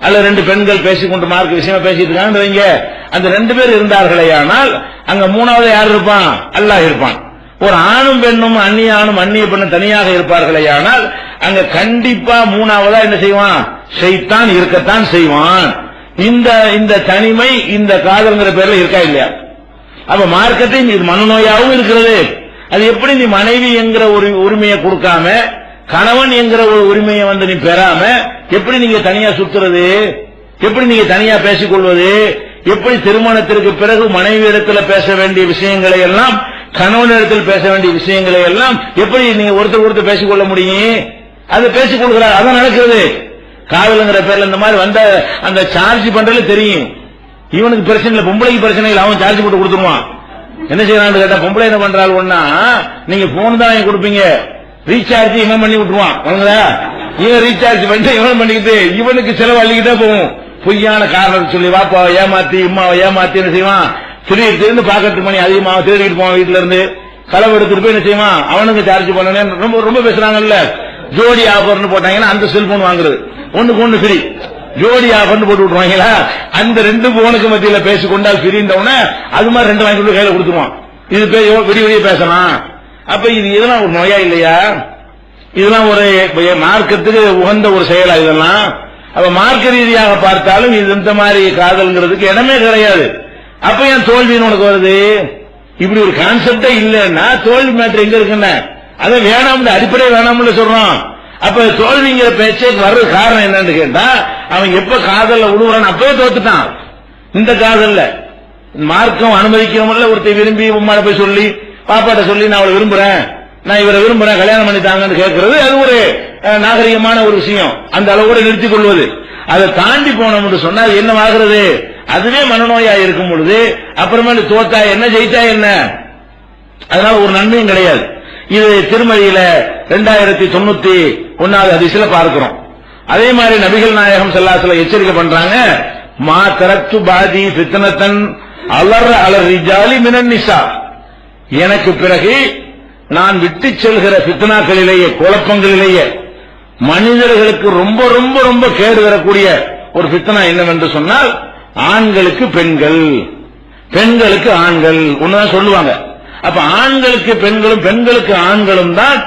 அல்ல ரெண்டு பெண்கள் பேசிக்கொண்டு மார்க்க விஷயமா பேசிட்டு இருக்காங்க, அந்த ரெண்டு பேர் இருந்தார்களே ஆனால் அங்க மூணாவது யார் இருப்பான், அல்லாஹ் இருப்பான். ஒரு ஆணும் பெண்ணும் அந்நிய ஆணும் அந்நிய பெண்ணும் தனியாக இருப்பார்களே ஆனால் அங்க கண்டிப்பா மூணாவதா என்ன செய்வான், ஷைத்தான் இருக்கத்தான் செய்வான். இந்த தனிமை இந்த காதல்ங்கிற பேர்ல இருக்கா இல்லையா? அப்ப மார்க்கத்தை இது மனநோயாவும் இருக்கிறது. அது எப்படி நீ மனைவி என்கிற ஒரு உரிமையை கொடுக்காம கணவன் என்கிற ஒரு உரிமையை நீ பெறாம எப்படி நீங்க தனியா சுத்துறது, எப்படி நீங்க தனியா பேசிக்கொள்வது, எப்படி திருமணத்திற்கு பிறகு மனைவி இடத்துல பேச வேண்டிய விஷயங்களை எல்லாம் கணவனிடத்தில் பேச வேண்டிய விஷயங்களை எல்லாம் எப்படி நீங்க ஒருத்தர் பேசிக்கொள்ள முடியும்? அதை பேசிக் கொள்கிறார், அதான் நடக்கிறது. காதலுங்கிற பேர்ல இந்த மாதிரி வந்த அந்த சார்ஜ் பண்றது தெரியும். இவனுக்கு பிரச்சனை இல்லை, பொம்பளைக்கு பிரச்சனை இல்லை, அவன் சார்ஜ் போட்டு கொடுத்துருவான். என்ன செய்யறான்னு கேட்டா பொம்பளை என்ன பண்றாள், ஒன்னா நீங்க போன் தான் கொடுப்பீங்க, ரீசார்ஜ் இவன் பண்ணி விட்டுருவான். இவன் ரீசார்ஜ் பண்ணிட்டு இவன் பண்ணிக்கிட்டு இவனுக்கு செலவு அள்ளிக்கிட்டே போகும். பொய்யான காரணம் சொல்லி வாப்பாவை ஏமாத்தி இம்மாவை ஏமாத்தி என்ன செய்வான், திடீர்னு பாக்கெட்டு மணி அதிகமாக திருடிட்டு போவான். வீட்டுல இருந்து களவு எடுத்துட்டு போய் என்ன செய்வான், அவனுக்கு சார்ஜ் பண்ணணும். ரொம்ப ரொம்ப பேசுறாங்கல்ல, ஜோடி ஆஃபர்னு போட்டாங்கன்னா அந்த செல்போன் வாங்குறது ஒண்ணுக்கு ஒண்ணு ஃப்ரீ, ஜோடி ஆஃபர்னு போட்டு விட்டுருவாங்களா, அந்த ரெண்டு போனுக்கு மத்தியில பேசிக்கொண்டால் ஃப்ரீன்றவன அது மாதிரி ரெண்டு வாங்கி கையில கொடுத்துருவான். இது விடிய விடிய பேசலாம். அப்ப இது இதெல்லாம் ஒரு நோயா இல்லையா? இதெல்லாம் ஒரு மார்க்கத்துக்கு உகந்த ஒரு செயலா இதெல்லாம்? அப்ப மார்க்க ரீதியாக பார்த்தாலும் இது இந்த மாதிரி காதல்ங்கிறதுக்கு இடமே கிடையாது. அப்ப ஏன் தோல்வின்னு உனக்கு வருது? இப்படி ஒரு கான்செப்டே இல்லைன்னா தோல்வி மேட்டர் எங்க இருக்குன்னு அதை வேணாம்னு அடிப்படை வேணாம்னு சொல்றோம். அப்ப தோல்விங்கிற பேச்சே வர்றது காரணம் என்னன்னு கேட்டா அவன் எப்ப காதல்ல விடுவான்னு அப்பவே தோத்துட்டான். இந்த காதல்ல மார்க்கம் அனுமதிக்கிறவங்கள ஒருத்தர் விரும்பி உம்மாட போய் சொல்லி பாப்பாட்ட சொல்லி நான் அவளை விரும்புறேன், நான் இவரை விரும்புறேன், கல்யாணம் பண்ணித்தாங்கன்னு கேட்கறது அது ஒரு நாகரிகமான ஒரு விஷயம். அந்த அளவோட நிறுத்திக் கொள்வது. அதை தாண்டி போனோம்னு சொன்னா அது என்ன ஆகிறது? அதுவே மனநோயா இருக்கும் பொழுது அப்புறமேல தோத்தா என்ன ஜெயிச்சா என்ன? அதனால ஒரு நன்மையும் கிடையாது. இது திருமதியில 2091 ஹதீஸ்ல பார்க்கிறோம். அதே மாதிரி நபிகள் நாயகம் ஸல்லல்லாஹு அலைஹி வஸல்லம் எச்சரிக்கை பண்றாங்க, மா தரக்து பாதி ஃபித்னத்தன் அலர் அலர் ரிஜாலி மினன் நிசா, எனக்கு பிறகு நான் விட்டு செல்கிற ஃபித்னாக்களிலேயே குழப்பங்களிலேயே மனிதர்களுக்கு ரொம்ப ரொம்ப ரொம்ப கேடு வரக்கூடிய ஒரு ஃபித்னா என்னவென்று சொன்னால் ஆண்களுக்கு பெண்கள், பெண்களுக்கு ஆண்கள் ஒண்ணுதான் சொல்லுவாங்க. அப்ப ஆண்களுக்கு பெண்களும் பெண்களுக்கு ஆண்களும் தான்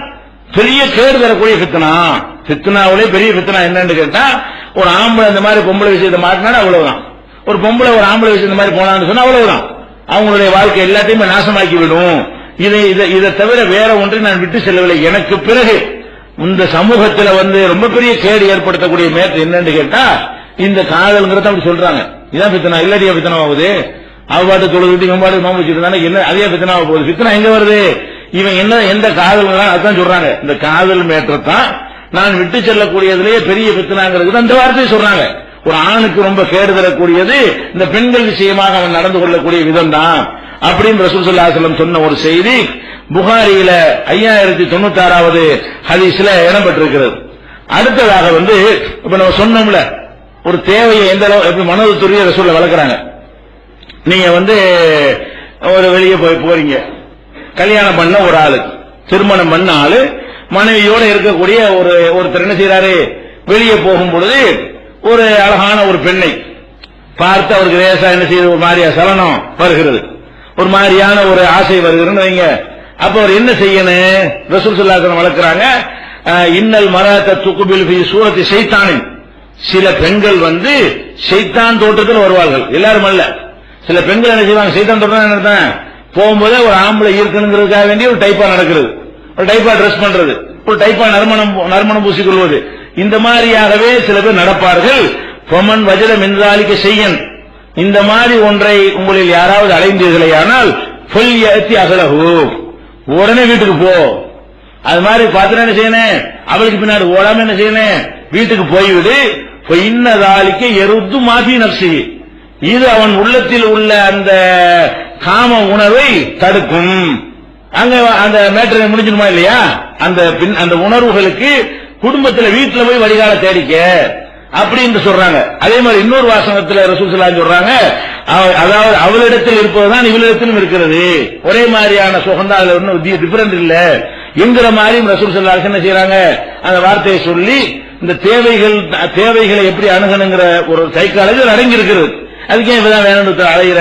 பெரிய கேடு தரக்கூடிய ஃபித்னா. ஃபித்னாவிலே பெரிய ஃபித்னா என்னன்னு கேட்டா ஒரு ஆம்பளை இந்த மாதிரி பொம்பளை விஷயத்தை மாட்டினா அவ்வளவுதான், ஒரு பொம்பளை ஒரு ஆம்பளை விஷயம் இந்த மாதிரி போனான்னு சொன்னா அவ்வளவுதான், அவங்களுடைய வாழ்க்கை எல்லாத்தையுமே நாசமாக்கி விடும். இதை தவிர வேற ஒன்றை நான் விட்டு செல்லவில்லை. எனக்கு பிறகு இந்த சமூகத்தில் ரொம்ப பெரிய கேடு ஏற்படுத்தக்கூடிய மேற்று என்னன்னு கேட்டா இந்த காதல்ங்கிறத அப்படி சொல்றாங்க. இதான் பித்தனா இல்லாட்டியா பித்தனா ஆகுது? அவபாட்டு தொழுது இவபாட்டு நோம்பு வச்சுட்டு என்ன அதே பித்தனாக போகுது? பித்தனா எங்க வருது? இவன் என்ன எந்த காதல் அதுதான் சொல்றாங்க. இந்த காதல் மேற்றத்தான் நான் விட்டு செல்லக்கூடியதிலேயே பெரிய பித்தனாங்கிறது அந்த வார்த்தையை சொல்றாங்க. ஒரு ஆணுக்கு ரொம்ப கேடு தரக்கூடியது இந்த பெண்கள் விஷயமாக அவன் நடந்து கொள்ளக்கூடிய விதம் தான் அப்படின்னு ரசூல் ஸல்லல்லாஹு அலைஹி வஸல்லம் சொன்ன ஒரு செய்தி புகாரியில 5096வது ஹதீஸ்ல இடம்பெற்றிருக்கிறது. அடுத்ததாக இப்ப நம்ம சொன்னோம்ல ஒரு தேவையை எந்த அளவு எப்படி மனோதத்துறையை ரசூலுல்லாஹ் வளர்க்கறாங்க. நீங்க ஒரு வெளியே போறீங்க, கல்யாணம் பண்ண ஒரு ஆளு, திருமணம் பண்ண ஆளு மனைவியோட இருக்கக்கூடிய ஒருத்தர் என்ன செய்யறாரு, வெளியே போகும் பொழுது ஒரு அழகான ஒரு பெண்ணை பார்த்து அவருக்கு லேசா என்ன செய்யுது, ஒரு மாதிரியா சலனம் வருகிறது, ஒரு மாதிரியான ஒரு ஆசை வருகிறதுன்னு வைங்க. அப்ப அவர் என்ன செய்யணும், ரசூல் ஸல்லல்லாஹு அலைஹி வஸல்லம் வளர்க்கறாங்க, இன்னல் மராத துக்பில் ஃபீ சூரத்தி ஷைத்தானின், சில பெண்கள் ஷைத்தான் தோற்றத்தில் வருவார்கள், எல்லாரும் அல்ல. சில பெண்கள் என்ன செய்வாங்க, ஷைத்தான் தோற்றம் என்ன போகும்போது ஒரு ஆம்பளை இருக்கணுங்கிறதுக்காக வேண்டிய ஒரு டைப்பா நடக்கிறது, ஒரு டைப்பா ட்ரெஸ் பண்றது, ஒரு டைப்பா நறுமணம் பூசிக்கொள்வது, இந்த மாதிரியாகவே சில பேர் நடப்பார்கள். பொமன் வஜத மின்றாலிக்க செய்யன், இந்த மாதிரி ஒன்றை உங்களில் யாராவது அடைந்தீர்களேயானால் பொல் ஏத்தி அகலகு, உடனே வீட்டுக்கு போ. அது மாதிரி பார்த்து என்ன செய்யணும், அவளுக்கு பின்னாடி ஓடாம என்ன செய்யணும், வீட்டுக்கு போய்விடு. இன்னதாலிக்க எருத்து மாஃபி நப்சி, இது அவன் உள்ளத்தில் உள்ள அந்த காம உணர்வை தடுக்கும். அங்க அந்த மேட்டரை முடிஞ்சிருமா இல்லையா, அந்த உணர்வுகளுக்கு குடும்பத்தில் வீட்டில் போய் வழிகால தேடிக்க அப்படின்னு சொல்றாங்க. அதே மாதிரி இன்னொரு வாசகத்தில் ரசூல் ஸல்லல்லாஹு அலைஹி வஸல்லம் சொல்றாங்க, அதாவது அவளிடத்தில் இருப்பதுதான் இவளிடத்திலும் இருக்கிறது, ஒரே மாதிரியான சுகந்தா, அதுல ஒன்னும் டிஃபரெண்ட் இல்ல என்கிற மாதிரியும் ரசூல் ஸல்லல்லாஹு அலைஹி வஸல்லம் என்ன செய்யறாங்க, அந்த வார்த்தையை சொல்லி இந்த தேவைகளை எப்படி அணுகணுங்கிற ஒரு சைக்காலஜி அடங்கி இருக்கிறது. அதுக்கே இப்பதான் வேணும்னு அழைகிற,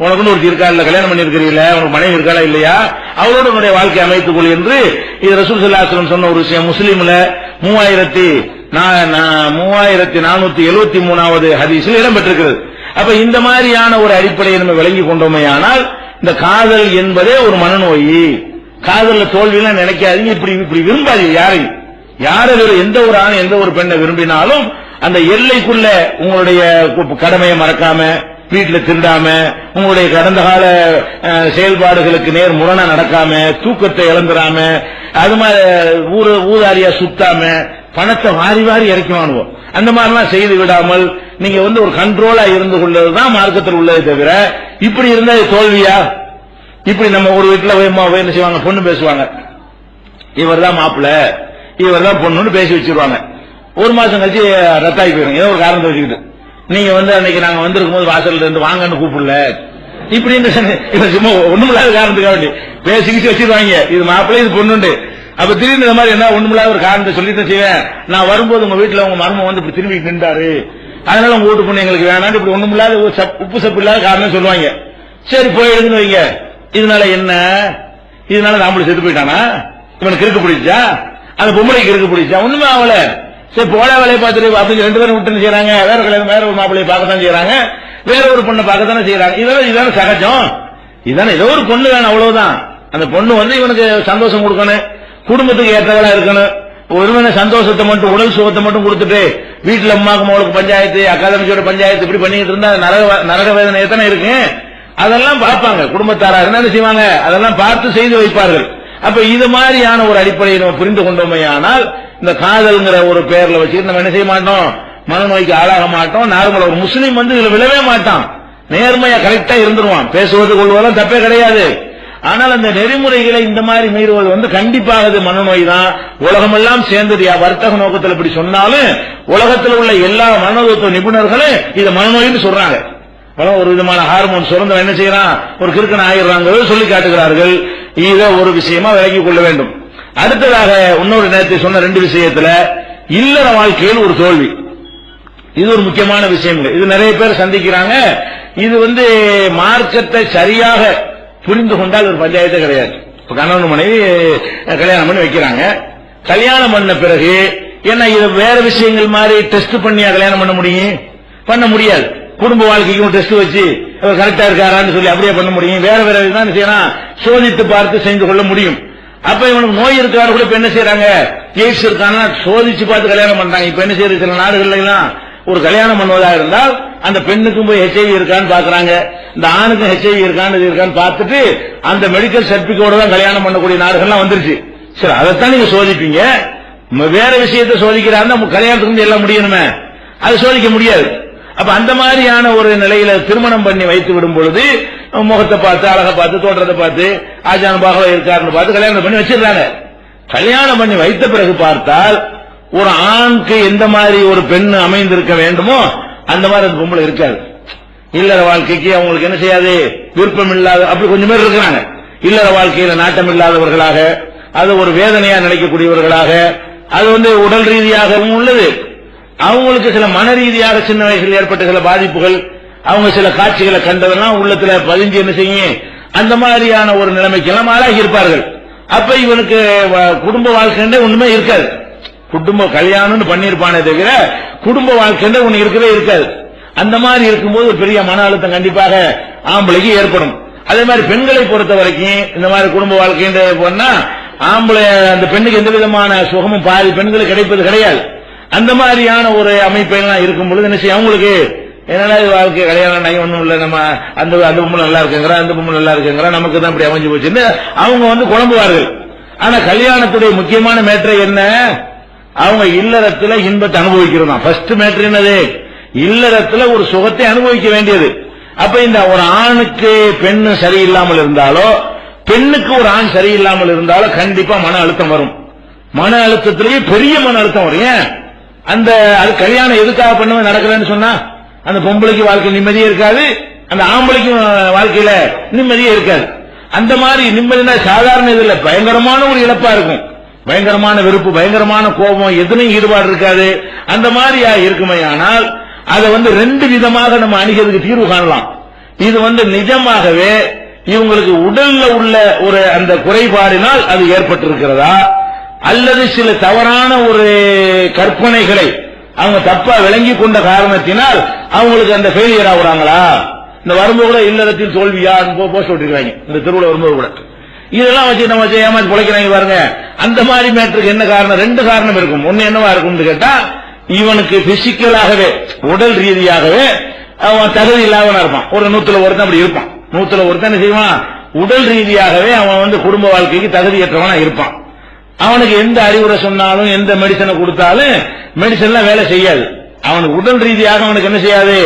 உனக்குன்னு ஒரு இருக்கா இல்ல, கல்யாணம் பண்ணி இருக்கிறீங்களா, உனக்கு மனைவி இருக்காளா இல்லையா, அவரோட உன்னுடைய வாழ்க்கை அமைத்துக் கொள் என்று இது ரசூல் ஸல்லல்லாஹு அலைஹி வஸல்லம் சொன்ன ஒரு விஷயம். முஸ்லிம்ல 3473வது ஹதீஸில் இடம்பெற்றிருக்கிறது. அப்ப இந்த மாதிரியான ஒரு அடிப்படையை நம்ம விளங்கி கொண்டோமேயானால், இந்த காதல் என்பதே ஒரு மனநோய். காதல்ல தோல்வியெல்லாம் நினைக்காதீங்க, இப்படி விரும்பாதீங்க யாரையும். எந்த ஒரு ஆண் எந்த ஒரு பெண்ணை விரும்பினாலும் அந்த எல்லைக்குள்ள உங்களுடைய கடமையை மறக்காம, வீட்டில் திருடாம, உங்களுடைய கடந்த கால செயல்பாடுகளுக்கு நேர் முரணா நடக்காம, தூக்கத்தை இழந்துடாம, அது மாதிரி ஊதாரியா சுத்தாம, பணத்தை வாரி இறக்கி வாங்குவோம், அந்த மாதிரிலாம் செய்து விடாமல் நீங்க ஒரு கண்ட்ரோலா இருந்து கொள்வதுதான் மார்க்கத்தில் உள்ளதை தவிர, இப்படி இருந்தா தோல்வியா? இப்படி நம்ம ஒரு வீட்டுல என்ன செய்வாங்க, பொண்ணு பேசுவாங்க, இவர் தான் மாப்பிள்ள, இவர் தான் பொண்ணுன்னு பேசி வச்சிருவாங்க. ஒரு மாசம் கழிச்சு ரத்தாகி போயிடும், ஏதோ ஒரு காரணத்தை வச்சுக்கிட்டு. நீங்க அன்னைக்கு நாங்க வந்திருக்கும் போது வாசல்ல இருந்து வாங்கன்னு கூப்பிடல, இப்படின்னு சும்மா ஒண்ணுமில்லாத காரணத்துக்காக வேண்டி பேசிக்கிட்டு வச்சிருவாங்க, இது மாப்பிள்ளை இது பொண்ணுண்டு. அப்ப திடீர்னு இந்த மாதிரி என்ன ஒண்ணுமில்லாத ஒரு காரணத்தை சொல்லிட்டு செய்வேன், நான் வரும்போது உங்க வீட்டுல உங்க மர்மம் இப்படி திரும்பி நின்றாரு, அதனால உங்க வீட்டு பொண்ணு எங்களுக்கு வேணாம், இப்படி ஒண்ணுமில்லாத உப்பு சப்பு இல்லாத காரணம் சொல்லுவாங்க. சரி போயிடுன்னு வைங்க, இதனால என்ன, இதனால நாமளும் செத்து போயிட்டானா, இவனுக்கு இருக்கு பிடிச்சா, அந்த பொம்பளைக்கு இருக்கு பிடிச்சா, ஒண்ணுமே ஆகல. சரி போல வேலையை பார்த்துட்டு அப்படின்னு 2 பேரும் விட்டு செய்யறாங்க, வேற ஒரு மாப்பிள்ளையை பார்க்கத்தான் செய்யறாங்க, வேற ஒரு பொண்ணை பார்க்கத்தானே செய்யறாங்க. இதான சகஜம், இதான ஏதோ ஒரு பொண்ணு வேணும், அவ்வளவுதான். அந்த பொண்ணு இவனுக்கு சந்தோஷம் கொடுக்கணும், குடும்பத்துக்கு ஏற்றவளா இருக்கணும். ஒருவன சந்தோஷத்தை மட்டும், உடல் சுகத்தை மட்டும் கொடுத்துட்டு வீட்டுல அம்மாக்கு மகளுக்கு பஞ்சாயத்து, அகாதமிக்கோட பஞ்சாயத்து இப்படி பண்ணிட்டு இருந்தா நரக வேதனை எத்தனை இருக்கு, அதெல்லாம் பார்ப்பாங்க. குடும்பத்தாரா என்ன செய்வாங்க, அதெல்லாம் பார்த்து செய்து வைப்பார்கள். அப்ப இது மாதிரியான ஒரு அடிப்படையை நம்ம புரிந்து கொண்டோமையானால், இந்த காதல்ங்கிற ஒரு பெயர்ல வச்சுட்டு நம்ம என்ன செய்ய மாட்டோம், மனநோய்க்கு ஆளாக மாட்டோம். நார்மலா ஒரு முஸ்லீம் இதுல விழவே மாட்டான், நேர்மையா கரெக்டா இருந்துருவான், பேசுவது கொள்வதெல்லாம் தப்பே கிடையாது. ஆனால் அந்த நெறிமுறைகளை இந்த மாதிரி மீறுவது கண்டிப்பாக அது மனநோய் தான். உலகமெல்லாம் சேர்ந்தது வர்த்தக நோக்கத்தில் இப்படி சொன்னாலும், உலகத்தில் உள்ள எல்லா மனோதத்துவ நிபுணர்களும் இதை மனநோய்னு சொல்றாங்க. ஒரு விதமான ஹார்மோன் சுரந்த என்ன செய்யறான், ஒரு கிறுக்கன் ஆகிறாங்க சொல்லி காட்டுகிறார்கள். இதை ஒரு விஷயமா விலகிக் கொள்ள வேண்டும். அடுத்ததாக இன்னொரு நேரத்தை சொன்ன 2 விஷயத்துல இல்லற வாழ்க்கையில் ஒரு தோல்வி, இது ஒரு முக்கியமான விஷயம். இது நிறைய பேர் சந்திக்கிறாங்க. இது மார்க்கத்தை சரியாக புரிந்து கொண்டால் ஒரு பஞ்சாயத்தே கிடையாது. இப்ப கணவன் மனைவி கல்யாணம் பண்ணி வைக்கிறாங்க, கல்யாணம் பண்ண பிறகு என்ன இது வேற விஷயங்கள் மாதிரி டெஸ்ட் பண்ணியா கல்யாணம் பண்ண முடியாது. குடும்ப வாழ்க்கைக்கும் டெஸ்ட் வச்சு கரெக்டா இருக்காரான்னு சொல்லி அப்படியே பண்ண முடியும். வேற தான் செய்யலாம், சோதித்து பார்த்து செய்து கொள்ள முடியும். அப்ப இவனுக்கு நோய் இருக்காரு கூட இப்ப என்ன செய்யறாங்க, எய்ட்ஸ் இருக்கானா சோதிச்சு பார்த்து கல்யாணம் பண்றாங்க. இப்ப என்ன செய்யறது, சில நாடுகள்ல எல்லாம் ஒரு கல்யாணம் பண்ணுவதா இருந்தால் அந்த பெண்ணுக்கும் போய் HIV இருக்கான்னு பாக்குறாங்க, இந்த ஆணுக்கும் HIV இருக்கான்னு பார்த்துட்டு அந்த மெடிக்கல் சர்டிபிகேட்டோட தான் கல்யாணம் பண்ணக்கூடிய நாடுகள்லாம் வந்துருச்சு. சரி, அதைத்தான் நீங்க சோதிப்பீங்க. வேற விஷயத்தை சோதிக்கிறாருன்னா கல்யாணத்துக்கு எல்லாம் முடியணுமே, அது சோதிக்க முடியாது. அப்ப அந்த மாதிரியான ஒரு நிலையில திருமணம் பண்ணி வைத்து விடும் பொழுது முகத்தை பார்த்து, அழகை பார்த்து, தோற்றத்தை பார்த்து, ஆஜானுபாக இருக்காருன்னு பார்த்து கல்யாணம் பண்ணி வச்சிருக்காங்க. கல்யாணம் பண்ணி வைத்த பிறகு பார்த்தால் ஒரு ஆணுக்கு எந்த மாதிரி ஒரு பெண் அமைந்திருக்க வேண்டுமோ அந்த மாதிரி அந்த பொம்பளை இருக்காது. இல்லற வாழ்க்கைக்கு அவங்களுக்கு என்ன செய்யாது, விருப்பம் இல்லாத அப்படி கொஞ்சம் பேர் இருக்கிறாங்க. இல்லற வாழ்க்கையில நாட்டம் இல்லாதவர்களாக, அது ஒரு வேதனையா நினைக்கக்கூடியவர்களாக, அது உடல் ரீதியாகவும் உள்ளது. அவங்களுக்கு சில மன ரீதியாக சின்ன வயசில் ஏற்பட்ட சில பாதிப்புகள், அவங்க சில காட்சிகளை கண்டதெல்லாம் உள்ளத்துல பதிஞ்சு என்ன செய்யும், அந்த மாதிரியான ஒரு நிலைமைக்கெல்லாம் ஆளாகி இருப்பார்கள். அப்ப இவனுக்கு குடும்ப வாழ்க்கை ஒண்ணுமே இருக்காது. குடும்ப கல்யாணம்னு பண்ணிருப்பானே தவிர குடும்ப வாழ்க்கை ஒண்ணு இருக்கவே இருக்காது. அந்த மாதிரி இருக்கும்போது பெரிய மன அழுத்தம் கண்டிப்பாக ஆம்பளைக்கு ஏற்படும். அதே மாதிரி பெண்களை பொறுத்த வரைக்கும் இந்த மாதிரி குடும்ப வாழ்க்கை போனா ஆம்பளை அந்த பெண்ணுக்கு எந்த விதமான சுகமும் பாதி பெண்களுக்கு கிடைப்பது கிடையாது. அந்த மாதிரியான ஒரு அமைப்பெல்லாம் இருக்கும் பொழுது என்ன செய்யும், அவங்களுக்கு என்னடா வாழ்க்கை கல்யாணம் ஒண்ணும் இல்ல, நம்ம அந்த பொம்பளை நல்லா இருக்குங்கிற, அந்த பொம்பளை நல்லா இருக்குங்கிற, நமக்கு தான் இப்படி அமைஞ்சு போச்சுன்னு அவங்க குழம்புவார்கள். ஆனா கல்யாணத்துடைய முக்கியமான மேட்டர் என்ன, அவங்க இல்லறத்துல இன்பத்தை அனுபவிக்கிறதா. ஃபர்ஸ்ட் மேட்டர் என்னது, இல்லறத்துல ஒரு சுகத்தை அனுபவிக்க வேண்டியது. அப்ப இந்த ஒரு ஆணுக்கு பெண்ணு சரியில்லாமல் இருந்தாலோ, பெண்ணுக்கு ஒரு ஆண் சரியில்லாமல் இருந்தாலோ கண்டிப்பா மன அழுத்தம் வரும். மன அழுத்தத்திலேயே பெரிய மன அழுத்தம் வரும். ஏன், அந்த அது கல்யாணம் எதுக்காக பண்ண நடக்கலன்னு சொன்னா அந்த பொம்பளைக்கு வாழ்க்கை நிம்மதியே இருக்காது, அந்த ஆம்பளைக்கும் வாழ்க்கையில நிம்மதியே இருக்காது. அந்த மாதிரி நிம்மதினா சாதாரண இதுல பயங்கரமான ஒரு இழப்பா இருக்கும். பயங்கரமான வெறுப்பு, பயங்கரமான கோபம், எதுலையும் ஈடுபாடு இருக்காது. அந்த மாதிரி இருக்குமே. ஆனால் அதை ரெண்டு விதமாக நம்ம அணுகிறதுக்கு தீர்வு காணலாம். இது நிஜமாகவே இவங்களுக்கு உடல்ல உள்ள ஒரு அந்த குறைபாடினால் அது ஏற்பட்டிருக்கிறதா, அல்லது சில தவறான ஒரு கற்பனைகளை அவங்க தப்பா விளங்கி கொண்ட காரணத்தினால் அவங்களுக்கு அந்த ஃபெயிலியர் ஆகுறாங்களா. இந்த வரும்போது கூட இல்லறத்தில் தோல்வியா போஸ்ட் விட்டுருக்காங்க இந்த திருவிழா வரும்போது கூட. இதெல்லாம் வச்சு நம்ம ஏமாத்தி பிழைக்கிறாங்க பாருங்க. அந்த மாதிரி மேட்டருக்கு என்ன காரணம், ரெண்டு காரணம் இருக்கும். ஒன்னு என்னவா இருக்கும்னு கேட்டா, இவனுக்கு பிசிக்கலாகவே உடல் ரீதியாகவே அவன் தகுதி இல்லாதவனா இருப்பான். ஒரு 100ல ஒருத்தன் அப்படி இருப்பான். 100ல ஒருத்தன் என்ன செய்வான், உடல் ரீதியாகவே அவன் குடும்ப வாழ்க்கைக்கு தகுதியற்றவனா இருப்பான். அவனுக்கு எந்த அறிவுரை சொன்னாலும் எந்த மெடிசனை கொடுத்தாலும் மெடிசன்லாம் வேலை செய்யாது. அவனுக்கு உடல் ரீதியாக அவனுக்கு என்ன செய்யாது,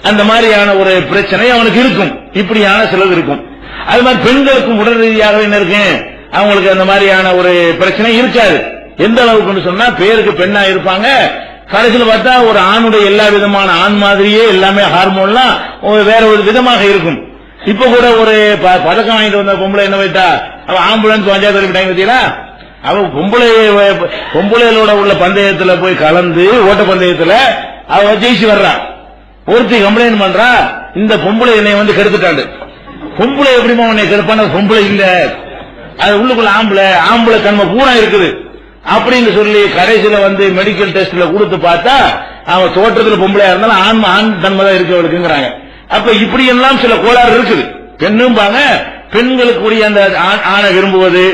அந்த மாதிரியான ஒரு பிரச்சனை அவனுக்கு இருக்கும். இப்படியான சிலது இருக்கும். அது மாதிரி பெண்களுக்கும் உடல் ரீதியாக என்ன இருக்கு, அவங்களுக்கு அந்த மாதிரியான ஒரு பிரச்சனை இருக்காது. எந்த அளவுக்கு சொன்னா, பேருக்கு பெண்ணா இருப்பாங்க, கடைசியில் பார்த்தா ஒரு ஆணுடைய எல்லா விதமான ஆண் மாதிரியே எல்லாமே ஹார்மோன்லாம் வேற ஒரு விதமாக இருக்கும். இப்ப கூட ஒரு பதக்கம் வாங்கிட்டு வந்த பொம்பளை என்ன வைத்தா, அவ ஆம்புலன்ஸ் பஞ்சாயத்து விட்டாங்க பார்த்தீங்களா, அவ பொம்பளைகளோட உள்ள பந்தயத்துல போய் கலந்து ஓட்ட பந்தயத்துல அவ ஜெயிச்சு வர்றா. ஒருத்தி கம்ப்ளைண்ட் பண்றா, இந்த பொம்பளை என்னை கெடுத்துட்டாண்டு. பொம்பளை எப்படிமா உன்னை கெடுப்பான, பொம்பளை இல்ல, அது உள்ளுக்குள்ள ஆம்பளை தன்மை பூரா இருக்குது அப்படின்னு சொல்லி கடைசியில மெடிக்கல் டெஸ்ட்ல கொடுத்து பார்த்தா அவன் தோற்றத்துல பொம்பளையா இருந்தாலும் ஆண் தன்மை தான் இருக்கவளுக்குங்கிறாங்க. அப்ப இப்படி எல்லாம் சில கோளாறு இருக்குது. பெண்ணும் பாங்க, பெண்களுக்குரிய அந்த ஆணை விரும்புவது,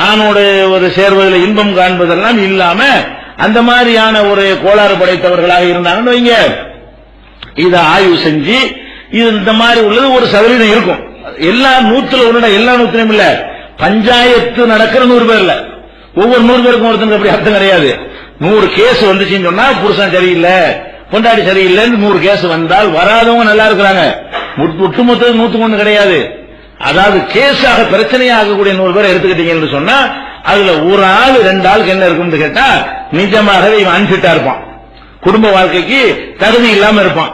ஆணோட ஒரு சேர்வதில் இன்பம் காண்பதெல்லாம் இல்லாம அந்த மாதிரியான ஒரு கோளாறு படைத்தவர்களாக இருந்தாங்கன்னு வைங்க. இதை ஆய்வு செஞ்சு இது இந்த மாதிரி உள்ளது ஒரு சதவீதம் இருக்கும். எல்லா 100ல எல்லா 100லையும் இல்ல, பஞ்சாயத்து நடக்கிற 100 பேர் இல்ல, ஒவ்வொரு 100 பேருக்கும் ஒருத்தனுக்கு அப்படி அர்த்தம் கிடையாது. 100 கேஸ் வந்துச்சுன்னு சொன்னா புருஷன் சரியில்லை, பொண்டாடி சரியில்லைன்னு 100 கேஸ் வந்தால் வராதவங்க நல்லா இருக்கிறாங்க. ஒட்டுமொத்த 101 கிடையாது. அதாவது கேஸாக பிரச்சனையாக கூடிய 100 பேர் எடுத்துக்கிட்டீங்கன்னு சொன்னா அதுல ஒரு ஆள் 2 ஆளுக்கு என்ன இருக்கும்னு கேட்டா, நிஜமாகவே இவன் அன்பிட்டா இருப்பான், குடும்ப வாழ்க்கைக்கு தகுதி இல்லாம இருப்பான்.